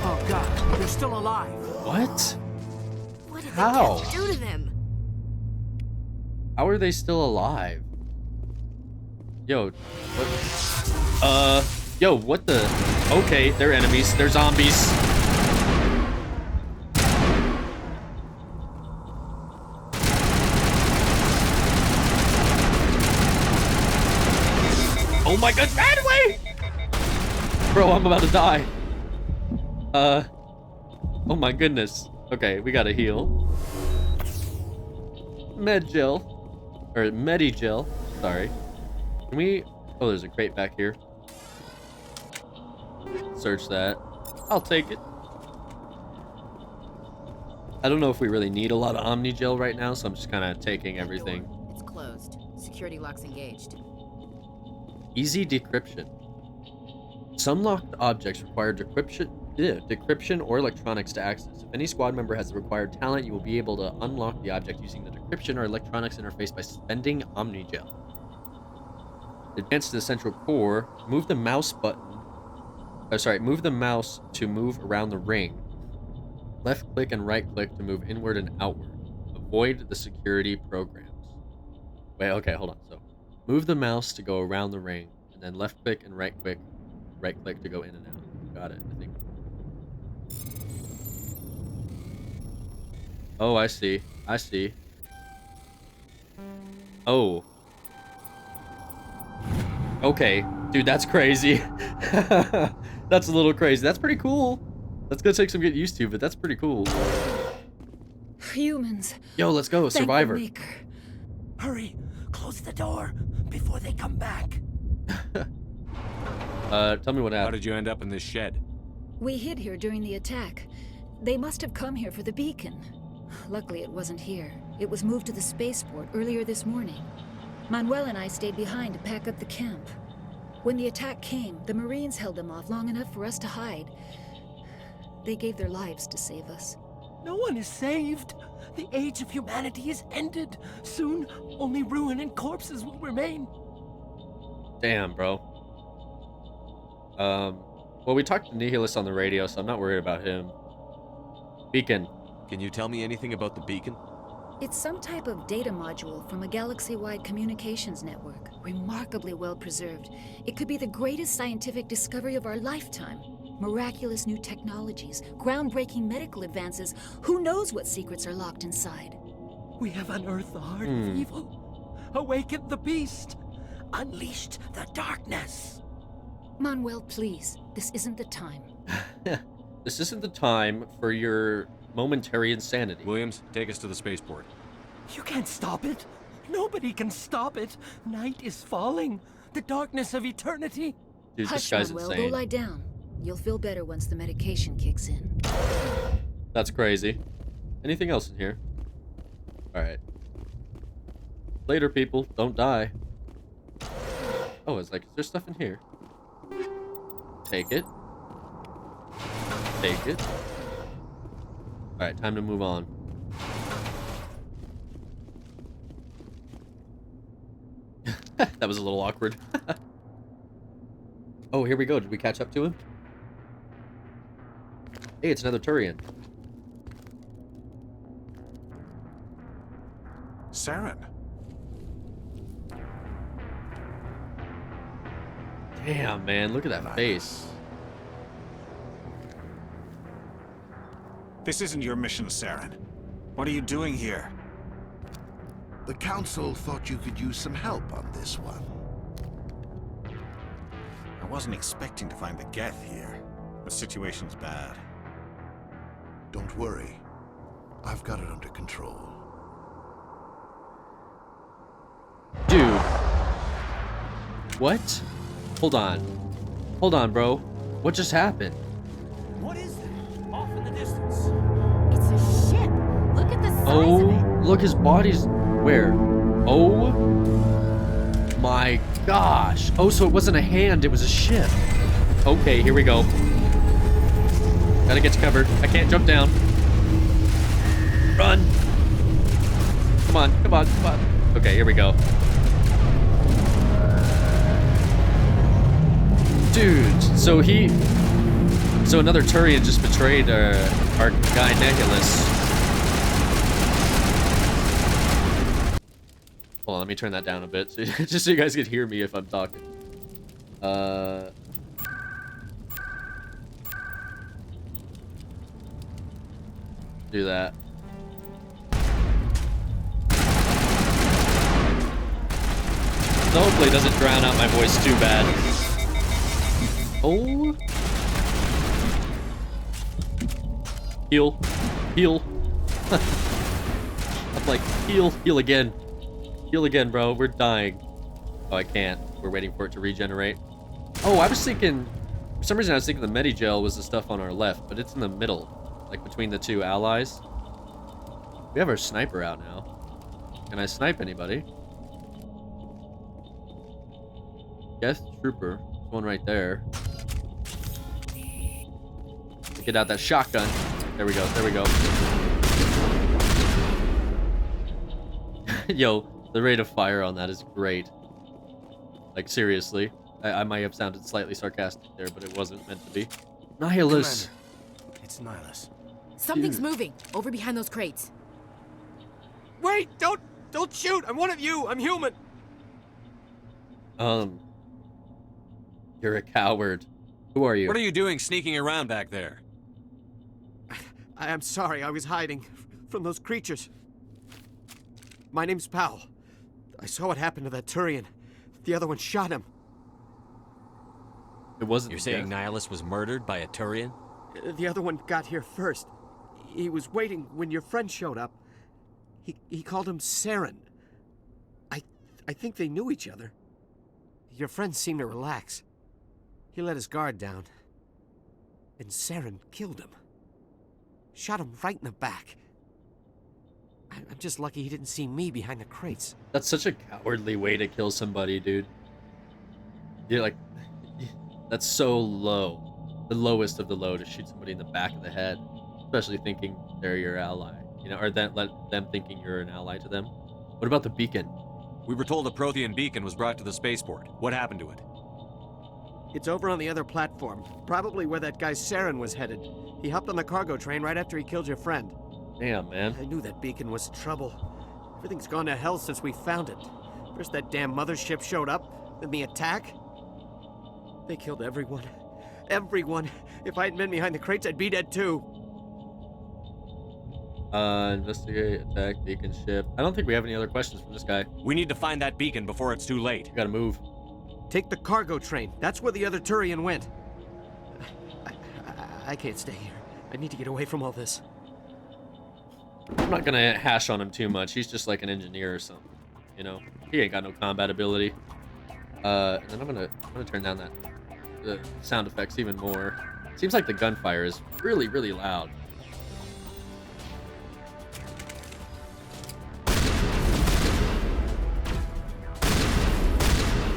Oh God, they're still alive. What? What did How? they do to them? How are they still alive? Yo, what? Yo, what the? Okay, they're enemies. They're zombies. Oh my god, run away! Bro, I'm about to die. Oh my goodness. Okay, we gotta heal. Medgel. Or Medigel. Sorry. Can we... Oh, there's a crate back here. Search that. I'll take it. I don't know if we really need a lot of Omnigel right now, so I'm just kind of taking everything. It's closed. Security lock's engaged. Easy decryption. Some locked objects require decryption or electronics to access. If any squad member has the required talent, you will be able to unlock the object using the decryption or electronics interface by spending Omnigel. Advance to the central core. Move the mouse button. Move the mouse to move around the ring. Left click and right click to move inward and outward. Avoid the security programs. Wait, okay, hold on. So, move the mouse to go around the ring, and then left click and right click to go in and out. Got it, I think. Oh, I see. I see. Oh. Okay. Dude, that's crazy. That's a little crazy. That's pretty cool. That's gonna take some getting used to, but that's pretty cool. Humans. Yo, let's go. Survivor. Hurry. Close the door before they come back. Tell me what happened. How did you end up in this shed? We hid here during the attack. They must have come here for the beacon. Luckily, it wasn't here. It was moved to the spaceport earlier this morning. Manuel and I stayed behind to pack up the camp. When the attack came, the Marines held them off long enough for us to hide. They gave their lives to save us. No one is saved. The age of humanity is ended. Soon, only ruin and corpses will remain. Damn, bro. Well, we talked to Nihilus on the radio, so I'm not worried about him. Beacon. Can you tell me anything about the beacon? It's some type of data module from a galaxy-wide communications network. Remarkably well preserved. It could be the greatest scientific discovery of our lifetime. Miraculous new technologies, groundbreaking medical advances. Who knows what secrets are locked inside? We have unearthed the heart of evil, awakened the beast, unleashed the darkness. Manuel, please, this isn't the time. This isn't the time for your momentary insanity. Williams, take us to the spaceport. You can't stop it. Nobody can stop it. Night is falling. The darkness of eternity. Dude, Hush, this guy's Manuel, insane. go lie down. You'll feel better once the medication kicks in. That's crazy. Anything else in here? Alright. Later, people. Don't die. Oh, it's like, is there stuff in here? Take it. Take it. Alright, time to move on. That was a little awkward. Oh, here we go. Did we catch up to him? Hey, it's another Turian. Saren. Damn, man. Look at that face. This isn't your mission, Saren. What are you doing here? The Council thought you could use some help on this one. I wasn't expecting to find the Geth here. The situation's bad. Don't worry. I've got it under control. Dude. What? Hold on. Hold on, bro. What just happened? What is that? Off in the distance. It's a ship. Look at the size Oh, of it. look, his body's where? Oh my gosh. Oh, so it wasn't a hand, it was a ship. Okay, here we go. Gotta get to cover. I can't jump down. Run. Come on, come on, come on. Okay, here we go. Dude, so another Turian just betrayed our guy Nihilus. Hold on, let me turn that down a bit, so, just so you guys can hear me if I'm talking. Do that. So hopefully it doesn't drown out my voice too bad. Oh. Heal. Heal. I'm like, heal. Heal again. Heal again, bro. We're dying. Oh, I can't. We're waiting for it to regenerate. Oh, I was thinking... For some reason, I was thinking the Medigel was the stuff on our left, but it's in the middle. Like, between the two allies. We have our sniper out now. Can I snipe anybody? Yes, trooper. There's one right there. Get out that shotgun. There we go. There we go. Yo, the rate of fire on that is great. Like, seriously. I might have sounded slightly sarcastic there, but it wasn't meant to be. Nihilus! Commander, it's Nihilus. Something's moving over behind those crates. Wait! Don't shoot! I'm one of you! I'm human! You're a coward. Who are you? What are you doing sneaking around back there? I'm sorry, I was hiding from those creatures. My name's Powell. I saw what happened to that Turian. The other one shot him. It wasn't. You're saying Nihilus was murdered by a Turian? The other one got here first. He was waiting when your friend showed up. He called him Saren. I think they knew each other. Your friend seemed to relax. He let his guard down. And Saren killed him. Shot him right in the back. I'm just lucky he didn't see me behind the crates. That's such a cowardly way to kill somebody, dude. You're like... That's so low. The lowest of the low to shoot somebody in the back of the head. Especially thinking they're your ally. You know, or let them thinking you're an ally to them. What about the beacon? We were told a Prothean beacon was brought to the spaceport. What happened to it? It's over on the other platform. Probably where that guy Saren was headed. He hopped on the cargo train right after he killed your friend. Damn, man. I knew that beacon was trouble. Everything's gone to hell since we found it. First that damn mothership showed up, then the attack. They killed everyone. Everyone. If I hadn't been behind the crates, I'd be dead too. Investigate, attack, beacon ship. I don't think we have any other questions from this guy. We need to find that beacon before it's too late. We gotta move. Take the cargo train. That's where the other Turian went. I can't stay here. I need to get away from all this. I'm not gonna hash on him too much. He's just like an engineer or something. You know? He ain't got no combat ability. And then I'm gonna turn down the sound effects even more. Seems like the gunfire is really, really loud.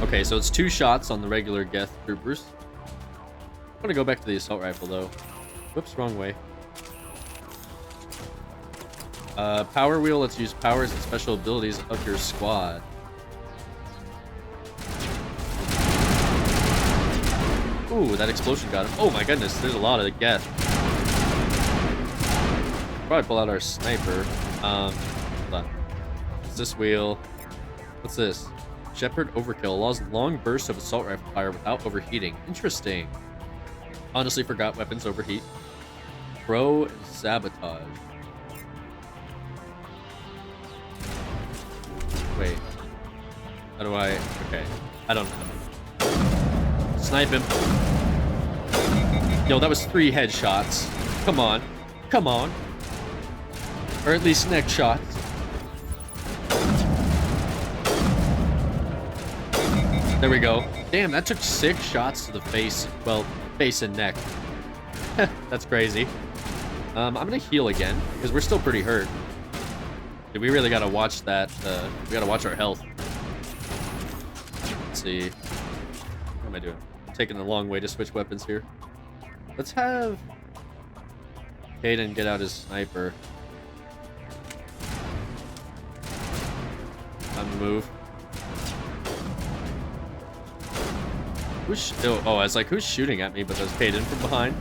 Okay, so it's 2 shots on the regular Geth troopers. I'm gonna go back to the assault rifle though. Whoops, wrong way. Power wheel lets you use powers and special abilities of your squad. Ooh, that explosion got him. Oh my goodness, there's a lot of the Geth. Probably pull out our sniper. Hold on. What's this wheel? What's this? Shepard overkill allows long bursts of assault rifle fire without overheating. Interesting. Honestly forgot weapons overheat. Pro sabotage. Wait. How do I... Okay. I don't know. Snipe him. Yo, that was 3 headshots. Come on. Come on. Or at least neck shots. There we go. Damn, that took 6 shots to the face. Well, face and neck. That's crazy. I'm gonna heal again, because we're still pretty hurt. Dude, we really gotta watch that. We gotta watch our health. Let's see. What am I doing? I'm taking the long way to switch weapons here. Let's have Caden get out his sniper. Time to move. Who's oh, I was like, who's shooting at me? But there's Caden from behind.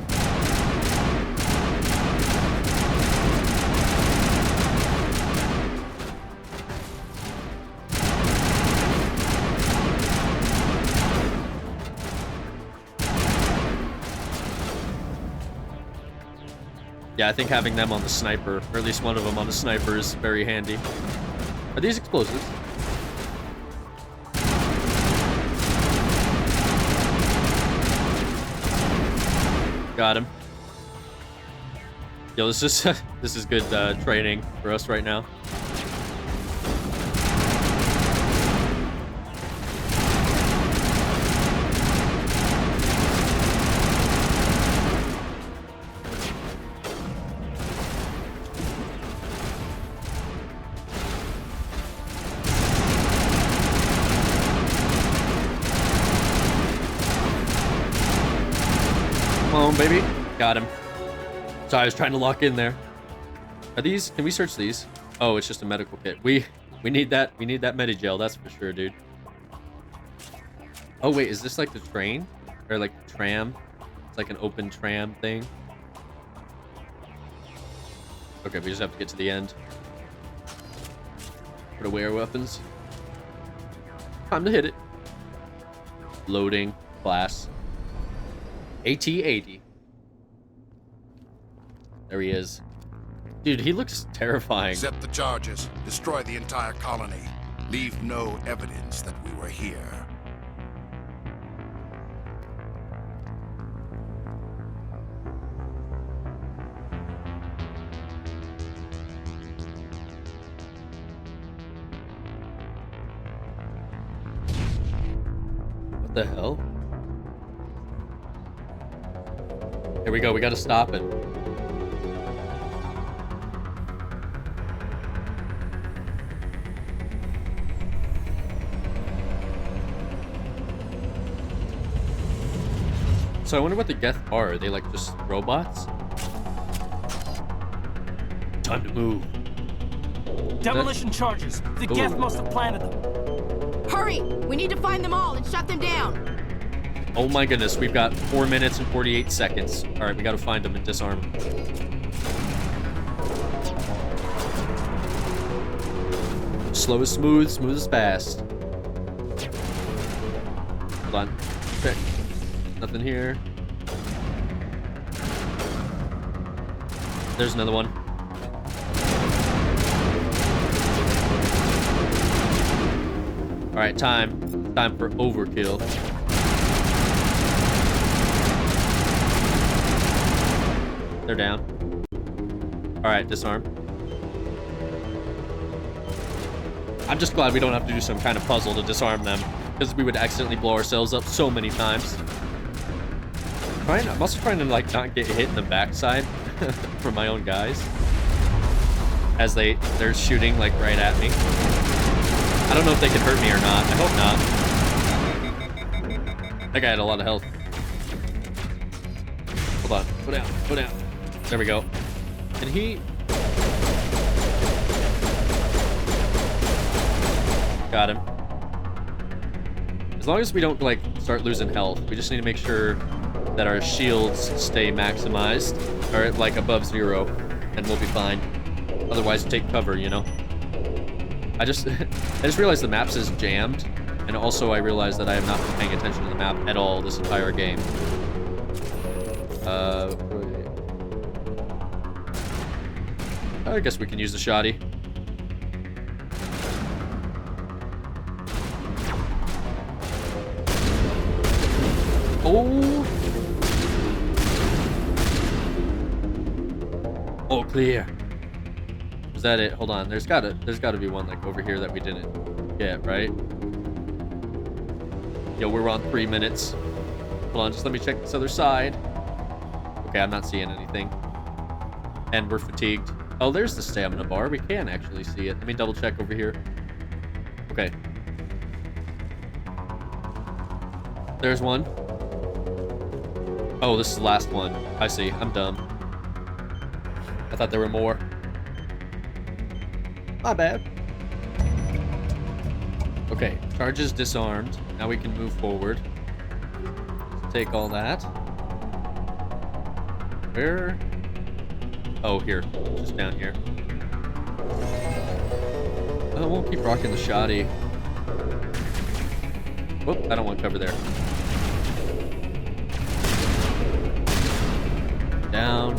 Yeah, I think having them on the sniper, or at least one of them on the sniper, is very handy. Are these explosives? Got him. Yo, this is this is good training for us right now. Come on, baby. Got him. Sorry, I was trying to lock in there. Are these? Can we search these? Oh, it's just a medical kit. We need that. We need that Medigel. That's for sure, dude. Oh wait, is this like the train or like the tram? It's like an open tram thing. Okay, we just have to get to the end. Put away our weapons. Time to hit it. Loading class. AT-80. There he is. Dude, he looks terrifying. Set the charges. Destroy the entire colony. Leave no evidence that we were here. What the hell? Here we go. We gotta stop it. So I wonder what the Geth are. Are they like just robots? Time to move. Demolition charges. The Geth must have planted them. Hurry! We need to find them all and shut them down. Oh my goodness, we've got 4 minutes and 48 seconds. All right, we gotta find them and disarm them. Slow is smooth, smooth is fast. Hold on. Check. Nothing here. There's another one. All right, time for overkill. They're down. All right, disarm. I'm just glad we don't have to do some kind of puzzle to disarm them, because we would accidentally blow ourselves up so many times. I'm also trying to like not get hit in the backside from my own guys as they're shooting like right at me. I don't know if they can hurt me or not. I hope not. That guy had a lot of health. Hold on. Go down. Go down. There we go. And he... Got him. As long as we don't, like, start losing health, we just need to make sure that our shields stay maximized, or, like, above 0, and we'll be fine. Otherwise, take cover, you know? I just realized the map says jammed, and also I realized that I have not been paying attention to the map at all this entire game. I guess we can use the shoddy. Oh! All clear. Is that it? Hold on. There's gotta be one like over here that we didn't get, right? Yo, we're on 3 minutes. Hold on, just let me check this other side. Okay, I'm not seeing anything. And we're fatigued. Oh, there's the stamina bar. We can actually see it. Let me double check over here. Okay. There's one. Oh, this is the last one. I see. I'm dumb. I thought there were more. Not bad. Okay, charges disarmed. Now we can move forward. Take all that. Where? Oh, here. Just down here. Oh, we'll keep rocking the shoddy. Whoop, I don't want cover there. Down.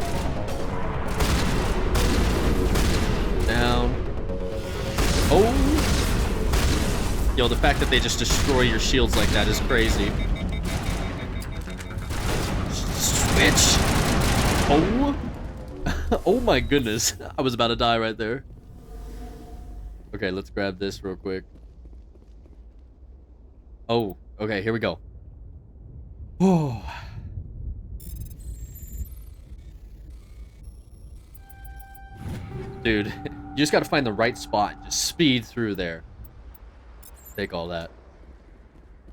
Yo, the fact that they just destroy your shields like that is crazy. Switch! Oh! Oh my goodness. I was about to die right there. Okay, let's grab this real quick. Oh, okay, here we go. Oh. Dude, you just gotta find the right spot and just speed through there. Take all that.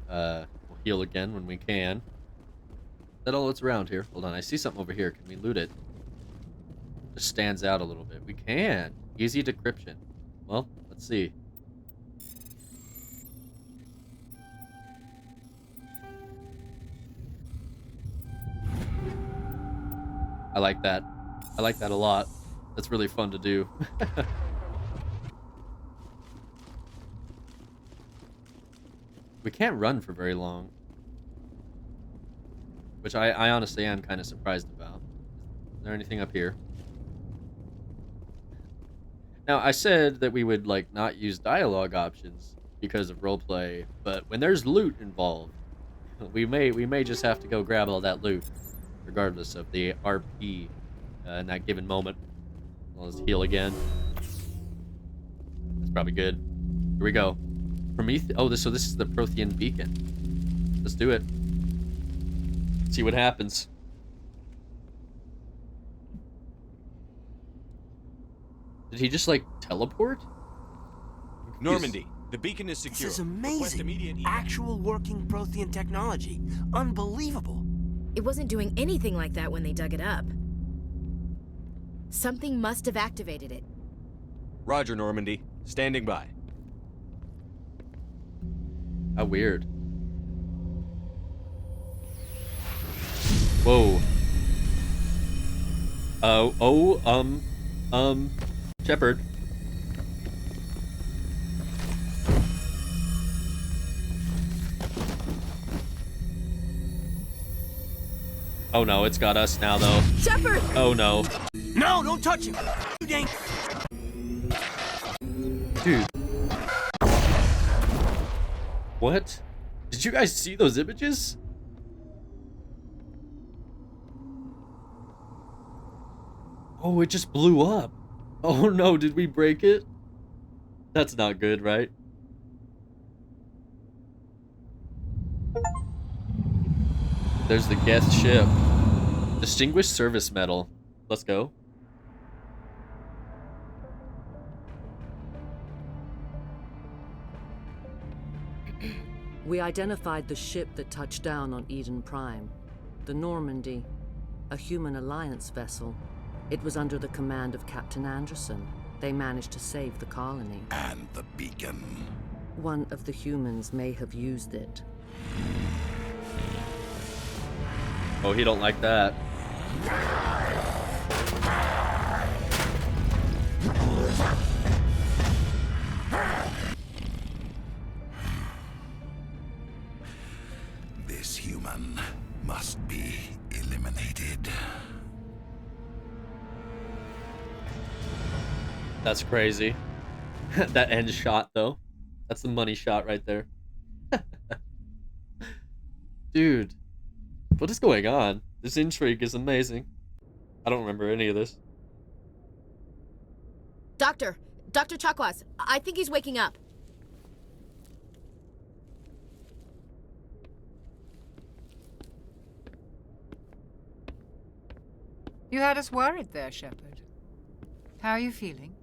We'll heal again when we can. Is that all that's around here? Hold on, I see something over here. Can we loot it? Just stands out a little bit. We can. Easy decryption. Well, let's see. I like that. I like that a lot. That's really fun to do. We can't run for very long. Which I honestly am kind of surprised about. Is there anything up here? Now, I said that we would, like, not use dialogue options because of roleplay, but when there's loot involved, we may just have to go grab all that loot, regardless of the RP in that given moment. Let's heal again. That's probably good. Here we go. Prometheus. Oh, so this is the Prothean beacon. Let's do it. See what happens. Did he just, like, teleport? Normandy, the beacon is secure. This is amazing. Actual working Prothean technology. Unbelievable. It wasn't doing anything like that when they dug it up. Something must have activated it. Roger, Normandy. Standing by. How weird. Whoa. Shepard. Oh no, it's got us now though. Shepard! Oh no. No, don't touch him. You dang. Dude. What? Did you guys see those images? Oh, it just blew up. Oh no, did we break it? That's not good, right? There's the Geth ship. Distinguished Service Medal. Let's go. We identified the ship that touched down on Eden Prime. The Normandy. A human alliance vessel. It was under the command of Captain Anderson. They managed to save the colony. And the beacon. One of the humans may have used it. Oh, he don't like that. This human must be eliminated. That's crazy. That end shot, though. That's the money shot right there. Dude. What is going on? This intrigue is amazing. I don't remember any of this. Dr. Chakwas, I think he's waking up. You had us worried there, Shepard. How are you feeling?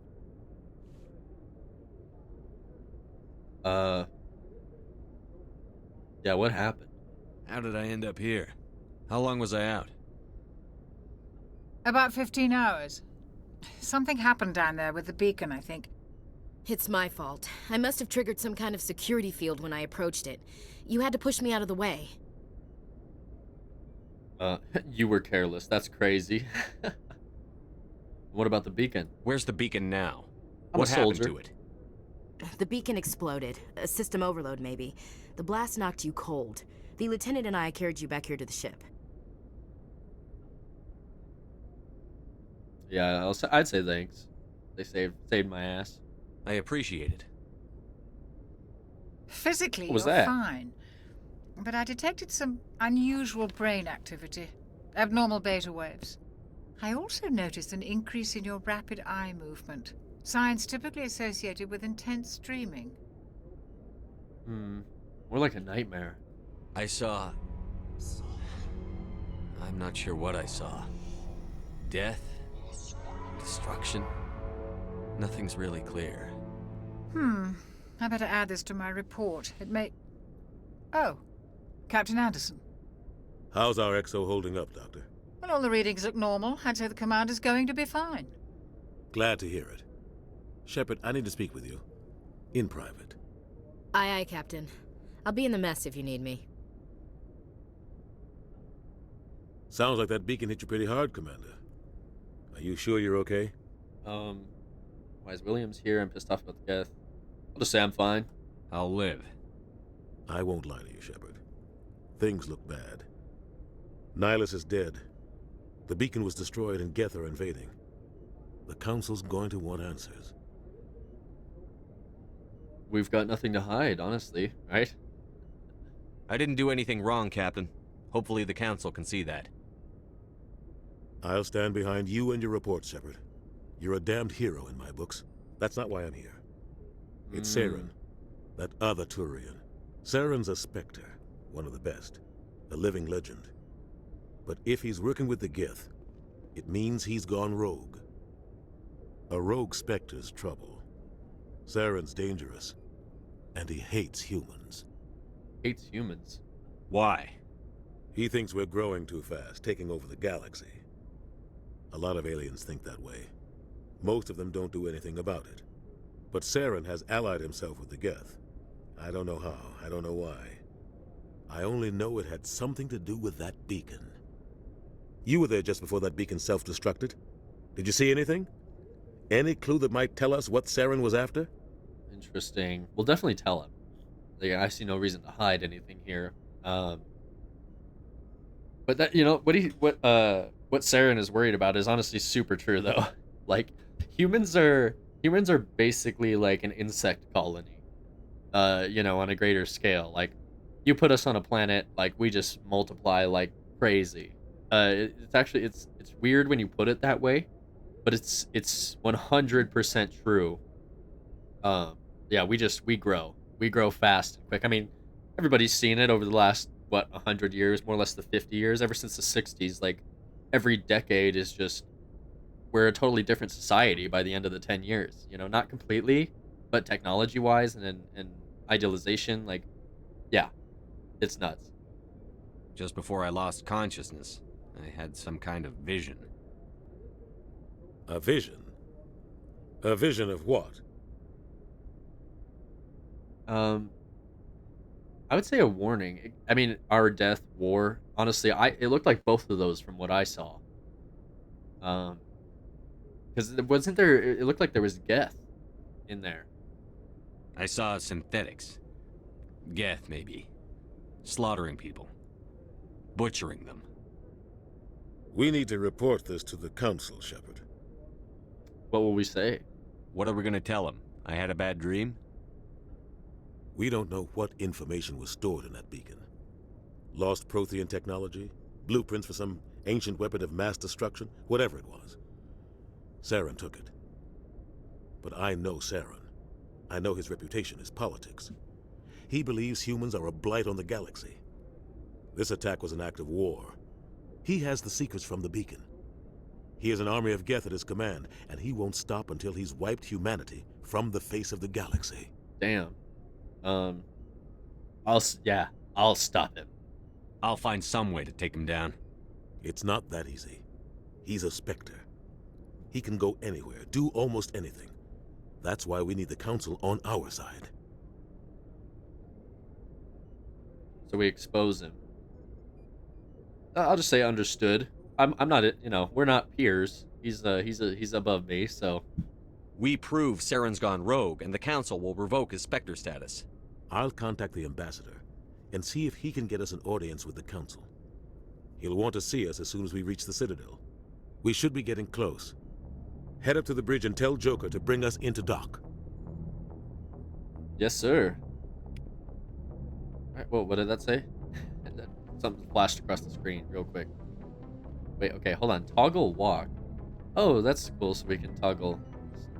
Yeah, what happened? How did I end up here? How long was I out? About 15 hours. Something happened down there with the beacon, I think. It's my fault. I must have triggered some kind of security field when I approached it. You had to push me out of the way. You were careless. That's crazy. What about the beacon? Where's the beacon now? I'm What a happened soldier. to it? The beacon exploded. A system overload, maybe. The blast knocked you cold. The lieutenant and I carried you back here to the ship. Yeah, I'd say thanks. They saved my ass. I appreciate it. Physically, What was you're that? fine. But I detected some unusual brain activity. Abnormal beta waves. I also noticed an increase in your rapid eye movement. Signs typically associated with intense dreaming. More like a nightmare. I saw... I'm not sure what I saw. Death? Destruction? Nothing's really clear. I better add this to my report. It may... Oh, Captain Anderson. How's our XO holding up, Doctor? Well, all the readings look normal. I'd say the commander's going to be fine. Glad to hear it. Shepard, I need to speak with you. In private. Aye, aye, Captain. I'll be in the mess if you need me. Sounds like that beacon hit you pretty hard, Commander. Are you sure you're okay? Why is Williams here? I'm pissed off about the death. I'll just say I'm fine. I'll live. I won't lie to you, Shepard. Things look bad. Nihilus is dead. The beacon was destroyed and Geth are invading. The Council's going to want answers. We've got nothing to hide, honestly, right? I didn't do anything wrong, Captain. Hopefully the Council can see that. I'll stand behind you and your report, Shepard. You're a damned hero in my books. That's not why I'm here. It's Saren, that other Turian. Saren's a Spectre, one of the best, a living legend. But if he's working with the Geth, it means he's gone rogue. A rogue Spectre's trouble. Saren's dangerous, and he hates humans. Hates humans? Why? He thinks we're growing too fast, taking over the galaxy. A lot of aliens think that way. Most of them don't do anything about it. But Saren has allied himself with the Geth. I don't know how, I don't know why. I only know it had something to do with that beacon. You were there just before that beacon self-destructed. Did you see anything? Any clue that might tell us what Saren was after? Interesting. We'll definitely tell him. Like, I see no reason to hide anything here. But that, you know, what Saren is worried about is honestly super true, though. Like, humans are basically like an insect colony. You know, on a greater scale. Like, you put us on a planet, like, we just multiply like crazy. It's weird when you put it that way, but it's 100% true. Yeah, we grow fast and quick. I mean, everybody's seen it over the last 100 years, more or less the 50 years, ever since the 60s. Like, every decade is just, we're a totally different society by the end of the 10 years. You know, not completely, but technology wise and idealization, like, yeah, it's nuts. Just before I lost consciousness, I had some kind of vision. A vision? A vision of what? I would say a warning. I mean, our death, war. Honestly, it looked like both of those from what I saw. Because wasn't there? It looked like there was Geth in there. I saw synthetics. Geth, maybe. Slaughtering people. Butchering them. We need to report this to the Council, Shepard. What will we say? What are we gonna tell them? I had a bad dream? We don't know what information was stored in that beacon. Lost Prothean technology? Blueprints for some ancient weapon of mass destruction? Whatever it was. Saren took it. But I know Saren. I know his reputation is politics. He believes humans are a blight on the galaxy. This attack was an act of war. He has the secrets from the beacon. He has an army of Geth at his command, and he won't stop until he's wiped humanity from the face of the galaxy. Damn. I'll stop him. I'll find some way to take him down. It's not that easy. He's a Spectre. He can go anywhere, do almost anything. That's why we need the Council on our side. So we expose him. I'll just say understood. I'm not, you know, we're not peers. He's above me, so. We prove Saren's gone rogue, and the Council will revoke his Spectre status. I'll contact the Ambassador and see if he can get us an audience with the Council. He'll want to see us as soon as we reach the Citadel. We should be getting close. Head up to the bridge and tell Joker to bring us into dock. Yes, sir. Alright, whoa, what did that say? And then something flashed across the screen real quick. Wait, okay, hold on. Toggle walk. Oh, that's cool, so we can toggle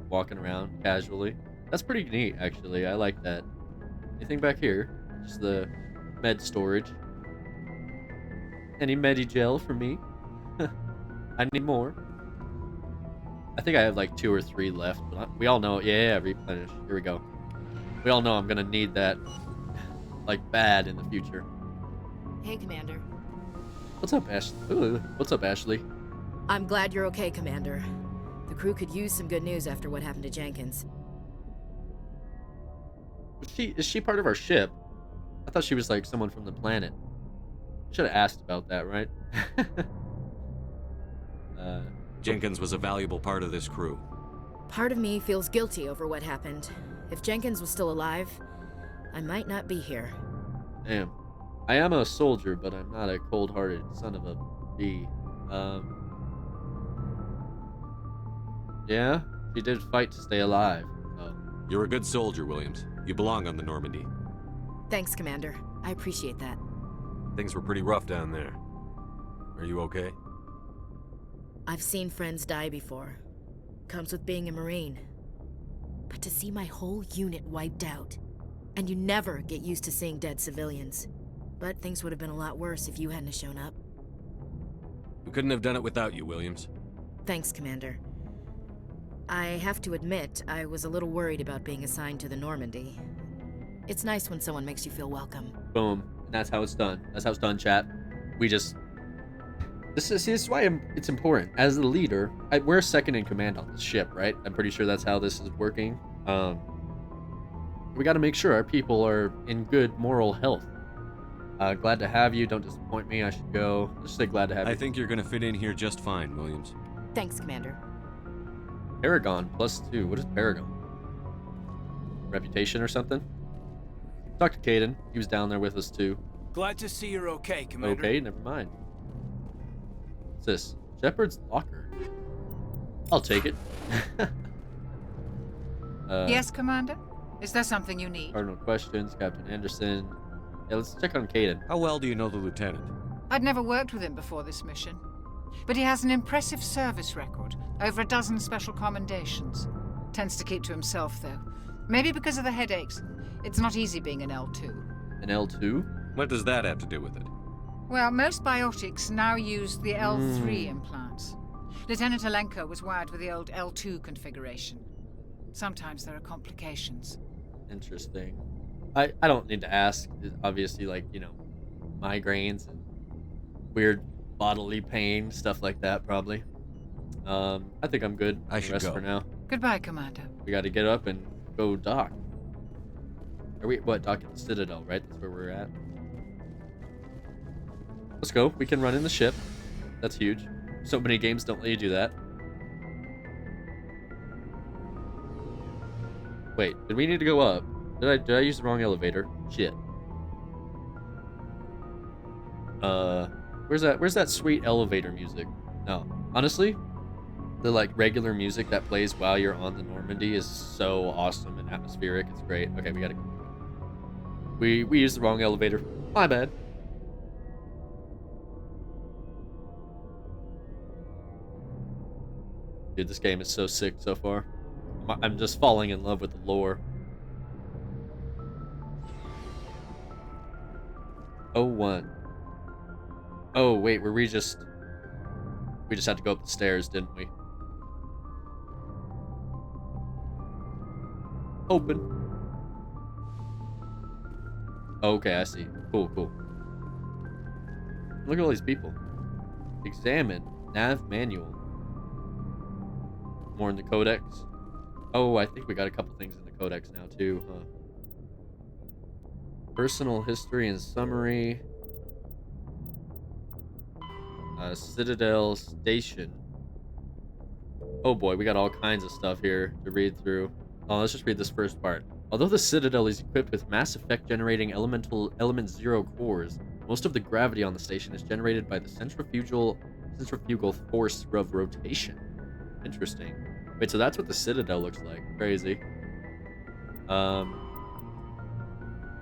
walking around casually. That's pretty neat, actually. I like that. Anything back here? Just the med storage. Any Medi-gel for me? I need more. I think I have like 2 or 3 left, but we all know. Yeah, replenish. Here we go. We all know I'm gonna need that, like, bad in the future. Hey, Commander. What's up, Ashley? Ooh, what's up, Ashley? I'm glad you're okay, Commander. The crew could use some good news after what happened to Jenkins. Is she part of our ship? I thought she was like someone from the planet. Should have asked about that, right? Jenkins was a valuable part of this crew. Part of me feels guilty over what happened. If Jenkins was still alive, I might not be here. Damn. I am a soldier, but I'm not a cold-hearted son of a bee. Yeah, she did fight to stay alive, so. You're a good soldier, Williams. You belong on the Normandy. Thanks, Commander. I appreciate that. Things were pretty rough down there. Are you okay? I've seen friends die before. Comes with being a Marine. But to see my whole unit wiped out, and you never get used to seeing dead civilians. But things would have been a lot worse if you hadn't shown up. We couldn't have done it without you, Williams. Thanks, Commander. I have to admit, I was a little worried about being assigned to the Normandy. It's nice when someone makes you feel welcome. Boom. And that's how it's done. That's how it's done, chat. We just... This is why it's important. As the leader, we're second in command on this ship, right? I'm pretty sure that's how this is working. We got to make sure our people are in good moral health. Glad to have you. Don't disappoint me. I should go. Just say glad to have you. I think you're going to fit in here just fine, Williams. Thanks, Commander. Paragon +2. What is Paragon? Reputation or something? Talk to Caden. He was down there with us too. Glad to see you're okay, Commander. Okay, never mind. What's this? Shepard's locker. I'll take it. Yes, Commander? Is there something you need? Cardinal questions, Captain Anderson. Yeah, let's check on Caden. How well do you know the lieutenant? I'd never worked with him before this mission. But he has an impressive service record, over a dozen special commendations. Tends to keep to himself, though. Maybe because of the headaches. It's not easy being an L2. An L2? What does that have to do with it? Well, most biotics now use the L3 implants. Lieutenant Alenko was wired with the old L2 configuration. Sometimes there are complications. Interesting. I don't need to ask. Obviously, like, you know, migraines and weird bodily pain, stuff like that, probably. I think I'm good. I should rest go for now. Goodbye, Commander. We got to get up and go dock. Are we dock at the Citadel, right? That's where we're at. Let's go. We can run in the ship. That's huge. So many games don't let you do that. Wait, did we need to go up? Did I use the wrong elevator? Shit. Where's that sweet elevator music? No. Honestly, the like regular music that plays while you're on the Normandy is so awesome and atmospheric. It's great. Okay, we gotta go. We used the wrong elevator. My bad. Dude, this game is so sick so far. I'm just falling in love with the lore. Oh, 1. Oh, wait, we just had to go up the stairs, didn't we? Open. Okay, I see. Cool, cool. Look at all these people. Examine. Nav manual. More in the codex. Oh, I think we got a couple things in the codex now, too, huh? Personal history and summary. Citadel Station. Oh boy, we got all kinds of stuff here to read through. Oh, let's just read this first part. Although the Citadel is equipped with mass effect generating element 0 cores, most of the gravity on the station is generated by the centrifugal force of rotation. Interesting. Wait, so that's what the Citadel looks like. Crazy.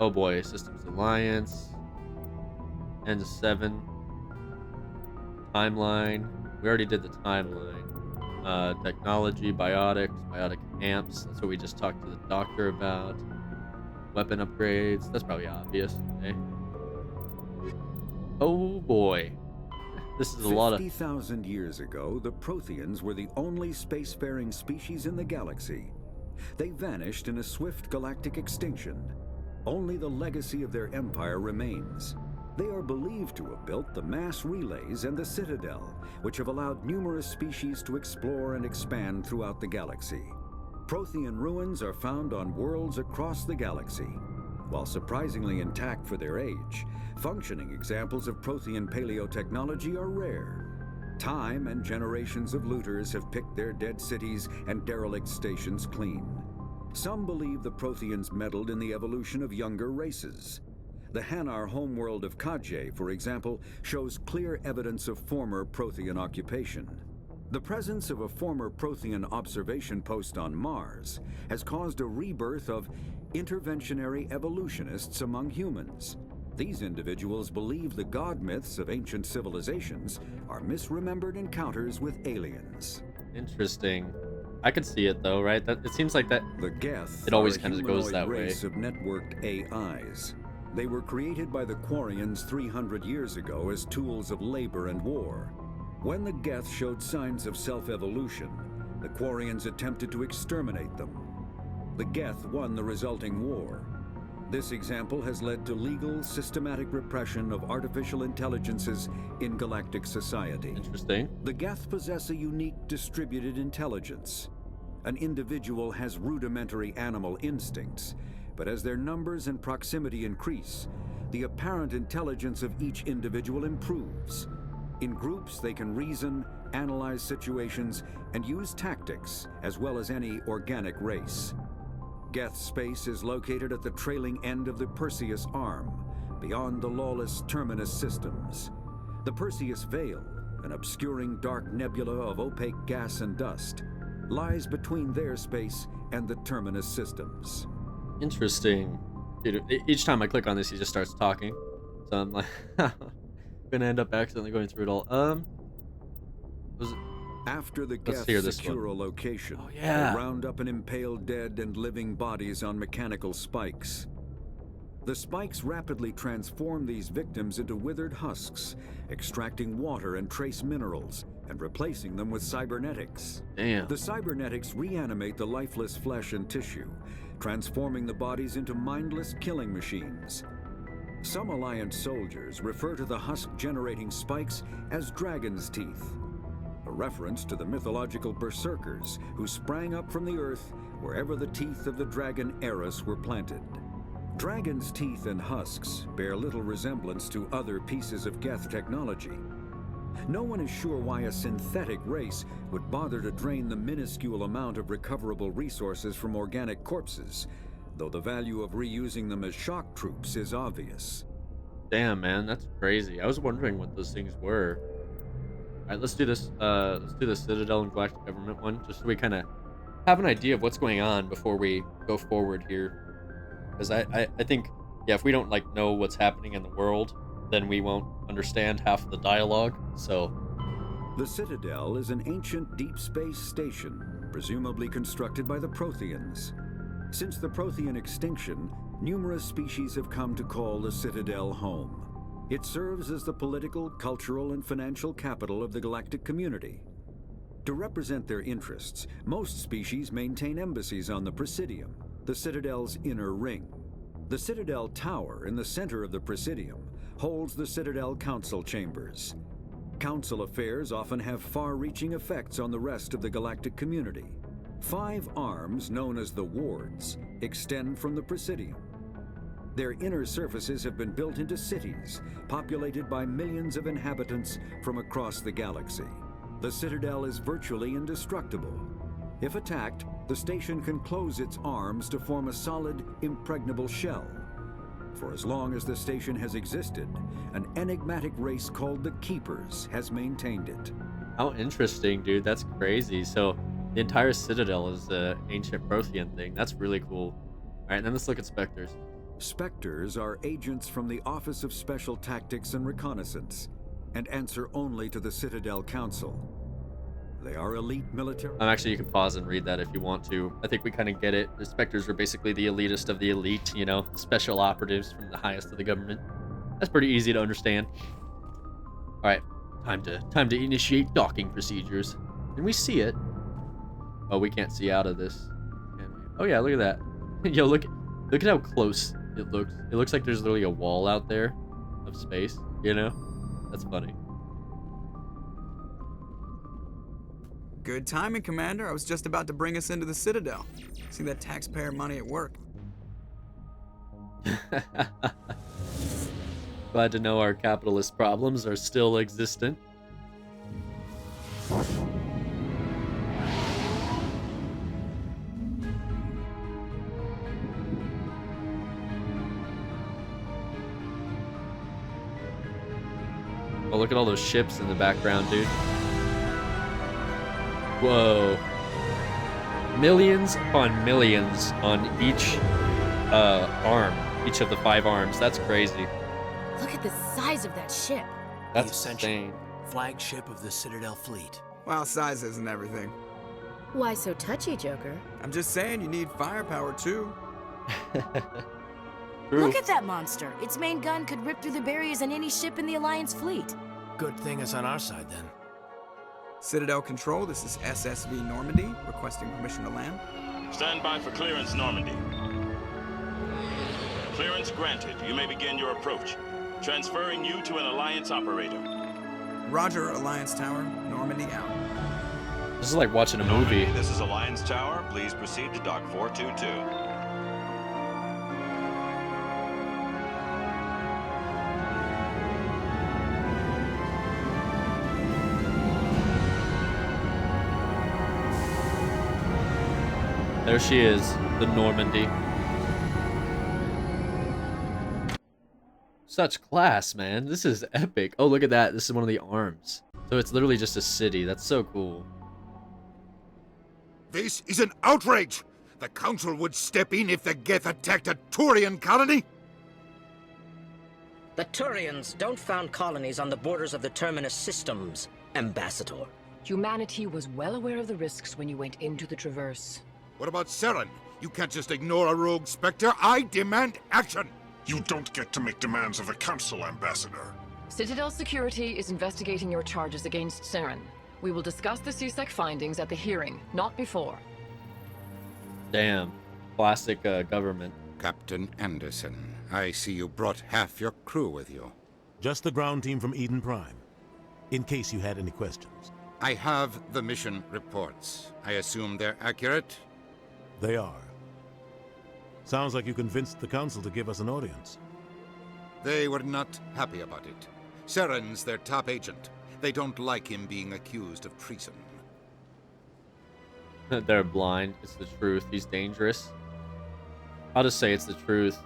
Oh boy, Systems Alliance, N7, timeline. We already did the timeline. Technology, biotic amps. That's what we just talked to the doctor about. Weapon upgrades. That's probably obvious. Eh? Oh boy. This is a lot of... 50,000 years ago, the Protheans were the only spacefaring species in the galaxy. They vanished in a swift galactic extinction. Only the legacy of their empire remains. They are believed to have built the mass relays and the Citadel, which have allowed numerous species to explore and expand throughout the galaxy. Prothean ruins are found on worlds across the galaxy. While surprisingly intact for their age, functioning examples of Prothean paleotechnology are rare. Time and generations of looters have picked their dead cities and derelict stations clean. Some believe the Protheans meddled in the evolution of younger races. The Hanar homeworld of Kajay, for example, shows clear evidence of former Prothean occupation. The presence of a former Prothean observation post on Mars has caused a rebirth of interventionary evolutionists among humans. These individuals believe the god myths of ancient civilizations are misremembered encounters with aliens. Interesting. I could see it though, right? That it seems like that. The Geth it always are a kind of goes humanoid that way. race of networked AIs. They were created by the Quarians 300 years ago as tools of labor and war. When the Geth showed signs of self-evolution, the Quarians attempted to exterminate them. The Geth won the resulting war. This example has led to legal, systematic repression of artificial intelligences in galactic society. Interesting. The Geth possess a unique distributed intelligence. An individual has rudimentary animal instincts, but as their numbers and proximity increase, the apparent intelligence of each individual improves. In groups, they can reason, analyze situations, and use tactics, as well as any organic race. Geth space is located at the trailing end of the Perseus Arm, beyond the lawless Terminus systems. The Perseus Veil, an obscuring dark nebula of opaque gas and dust, lies between their space and the Terminus systems. Interesting. Dude, each time I click on this, he just starts talking. So I'm like, gonna end up accidentally going through it all. After the Let's Geth hear this secure one. a location, yeah. they round up and impale dead and living bodies on mechanical spikes. The spikes rapidly transform these victims into withered husks, extracting water and trace minerals, and replacing them with cybernetics. Damn. The cybernetics reanimate the lifeless flesh and tissue, transforming the bodies into mindless killing machines. Some Alliance soldiers refer to the husk-generating spikes as dragon's teeth, a reference to the mythological berserkers who sprang up from the earth wherever the teeth of the dragon Eris were planted. Dragon's teeth and husks bear little resemblance to other pieces of Geth technology. No one is sure why a synthetic race would bother to drain the minuscule amount of recoverable resources from organic corpses, though the value of reusing them as shock troops is obvious. Damn, man, that's crazy. I was wondering what those things were. All right, let's do this. Let's do the Citadel and Galactic Government one, just so we kind of have an idea of what's going on before we go forward here. Because I think, yeah, if we don't like know what's happening in the world, then we won't understand half of the dialogue. So, the Citadel is an ancient deep space station, presumably constructed by the Protheans. Since the Prothean extinction, numerous species have come to call the Citadel home. It serves as the political, cultural, and financial capital of the galactic community. To represent their interests, most species maintain embassies on the Presidium, the Citadel's inner ring. The Citadel Tower in the center of the Presidium holds the Citadel Council chambers. Council affairs often have far-reaching effects on the rest of the galactic community. 5 arms, known as the Wards, extend from the Presidium. Their inner surfaces have been built into cities, populated by millions of inhabitants from across the galaxy. The Citadel is virtually indestructible. If attacked, the station can close its arms to form a solid, impregnable shell. For as long as the station has existed, an enigmatic race called the Keepers has maintained it. how interesting, dude. That's crazy. So the entire Citadel is the ancient Prothean thing. That's really cool. All right, then let's look at Spectres. Spectres are agents from the Office of Special Tactics and Reconnaissance and answer only to the Citadel Council. They are elite military... Actually, you can pause and read that if you want to. I think we kind of get it. The Spectres are basically the elitist of the elite, you know, special operatives from the highest of the government. That's pretty easy to understand. All right, time to initiate docking procedures. Can we see it? Oh, we can't see out of this. Can we? Oh yeah, look at that. Yo, look at how close it looks. It looks like there's literally a wall out there of space, you know? That's funny. Good timing, Commander. I was just about to bring us into the Citadel. See that taxpayer money at work. Glad to know our capitalist problems are still existent. Oh, look at all those ships in the background, dude. Whoa. Millions upon millions on each arm. Each of the 5 arms. That's crazy. Look at the size of that ship. That's insane. Flagship of the Citadel fleet. Well, size isn't everything. Why so touchy, Joker? I'm just saying you need firepower, too. Look at that monster. Its main gun could rip through the barriers in any ship in the Alliance fleet. Good thing it's on our side, then. Citadel Control, this is SSV Normandy, requesting permission to land. Stand by for clearance, Normandy. Clearance granted. You may begin your approach. Transferring you to an Alliance operator. Roger, Alliance Tower. Normandy out. This is like watching a movie. Normandy, this is Alliance Tower. Please proceed to Dock 422. There she is, the Normandy. Such class, man. This is epic. Oh, look at that. This is one of the arms. So it's literally just a city. That's so cool. This is an outrage! The Council would step in if the Geth attacked a Turian colony? The Turians don't found colonies on the borders of the Terminus systems, Ambassador. Humanity was well aware of the risks when you went into the Traverse. What about Saren? You can't just ignore a rogue Spectre. I demand action! You don't get to make demands of the Council, Ambassador. Citadel Security is investigating your charges against Saren. We will discuss the CSEC findings at the hearing, not before. Damn. Classic government. Captain Anderson, I see you brought half your crew with you. Just the ground team from Eden Prime, in case you had any questions. I have the mission reports. I assume they're accurate? They are. Sounds like you convinced the Council to give us an audience. They were not happy about it. Saren's their top agent. They don't like him being accused of treason. They're blind. It's the truth. He's dangerous. I'll just say it's the truth.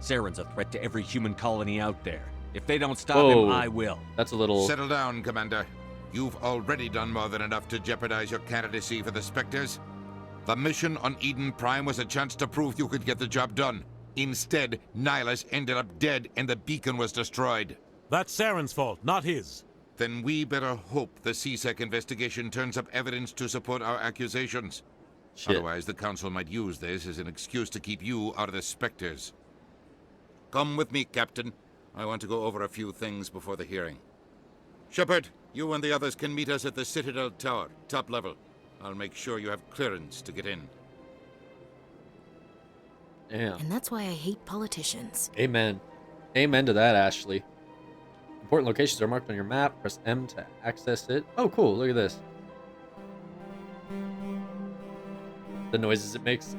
Saren's a threat to every human colony out there. If they don't stop him, I will. That's a little... Settle down, Commander. You've already done more than enough to jeopardize your candidacy for the Spectres. The mission on Eden Prime was a chance to prove you could get the job done. Instead, Nihilus ended up dead and the beacon was destroyed. That's Saren's fault, not his. Then we better hope the CSEC investigation turns up evidence to support our accusations. Shit. Otherwise, the Council might use this as an excuse to keep you out of the Spectres. Come with me, Captain. I want to go over a few things before the hearing. Shepard, you and the others can meet us at the Citadel Tower, top level. I'll make sure you have clearance to get in. Damn. And that's why I hate politicians. Amen. Amen to that, Ashley. Important locations are marked on your map. Press M to access it. Oh, cool. Look at this. The noises it makes.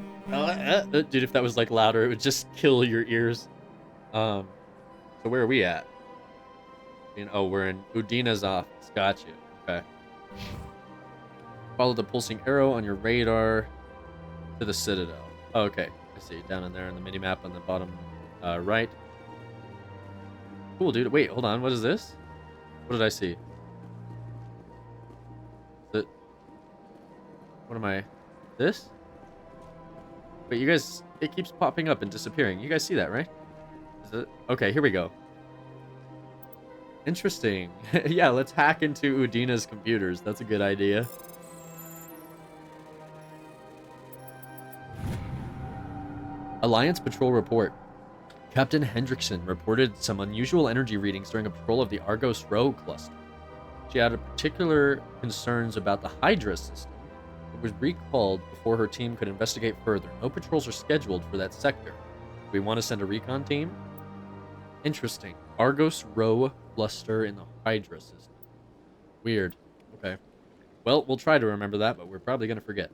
Dude, if that was like louder, it would just kill your ears. So where are we at? Oh, we're in Udina's office. Gotcha. Okay. Follow the pulsing arrow on your radar to the Citadel. Oh, okay. I see it down in there in the mini-map on the bottom right. Cool, dude. Wait, hold on. What is this? What did I see? What am I? This? But you guys, it keeps popping up and disappearing. You guys see that, right? Is it? Okay, here we go. Interesting. Yeah, let's hack into Udina's computers. That's a good idea. Alliance Patrol Report. Captain Hendrickson reported some unusual energy readings during a patrol of the Argos Rho cluster. She had particular concerns about the Hydra system, but was recalled before her team could investigate further. No patrols are scheduled for that sector. Do we want to send a recon team? Interesting. Argos Rho cluster in the Hydra system. Weird. Okay. Well, we'll try to remember that, but we're probably gonna forget.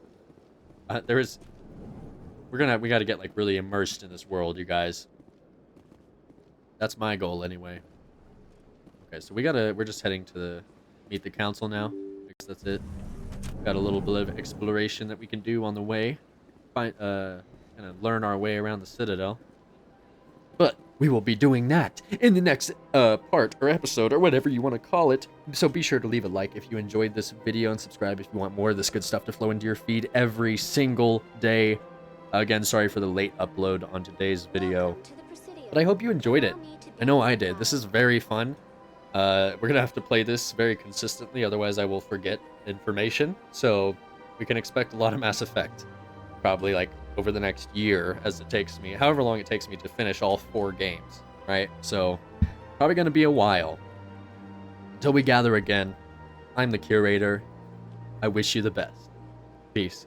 We gotta get like really immersed in this world, you guys. That's my goal anyway. Okay, so we're just heading to meet the council now. I guess that's it. Got a little bit of exploration that we can do on the way. Kind of learn our way around the Citadel. But we will be doing that in the next part or episode or whatever you want to call it. So be sure to leave a like if you enjoyed this video and subscribe if you want more of this good stuff to flow into your feed every single day. Again, sorry for the late upload on today's video, but I hope you enjoyed it. I know I did. This is very fun. We're going to have to play this very consistently, otherwise I will forget information. So we can expect a lot of Mass Effect, probably like over the next year as it takes me, however long it takes me to finish all 4 games, right? So probably going to be a while. Until we gather again, I'm the Curator. I wish you the best. Peace.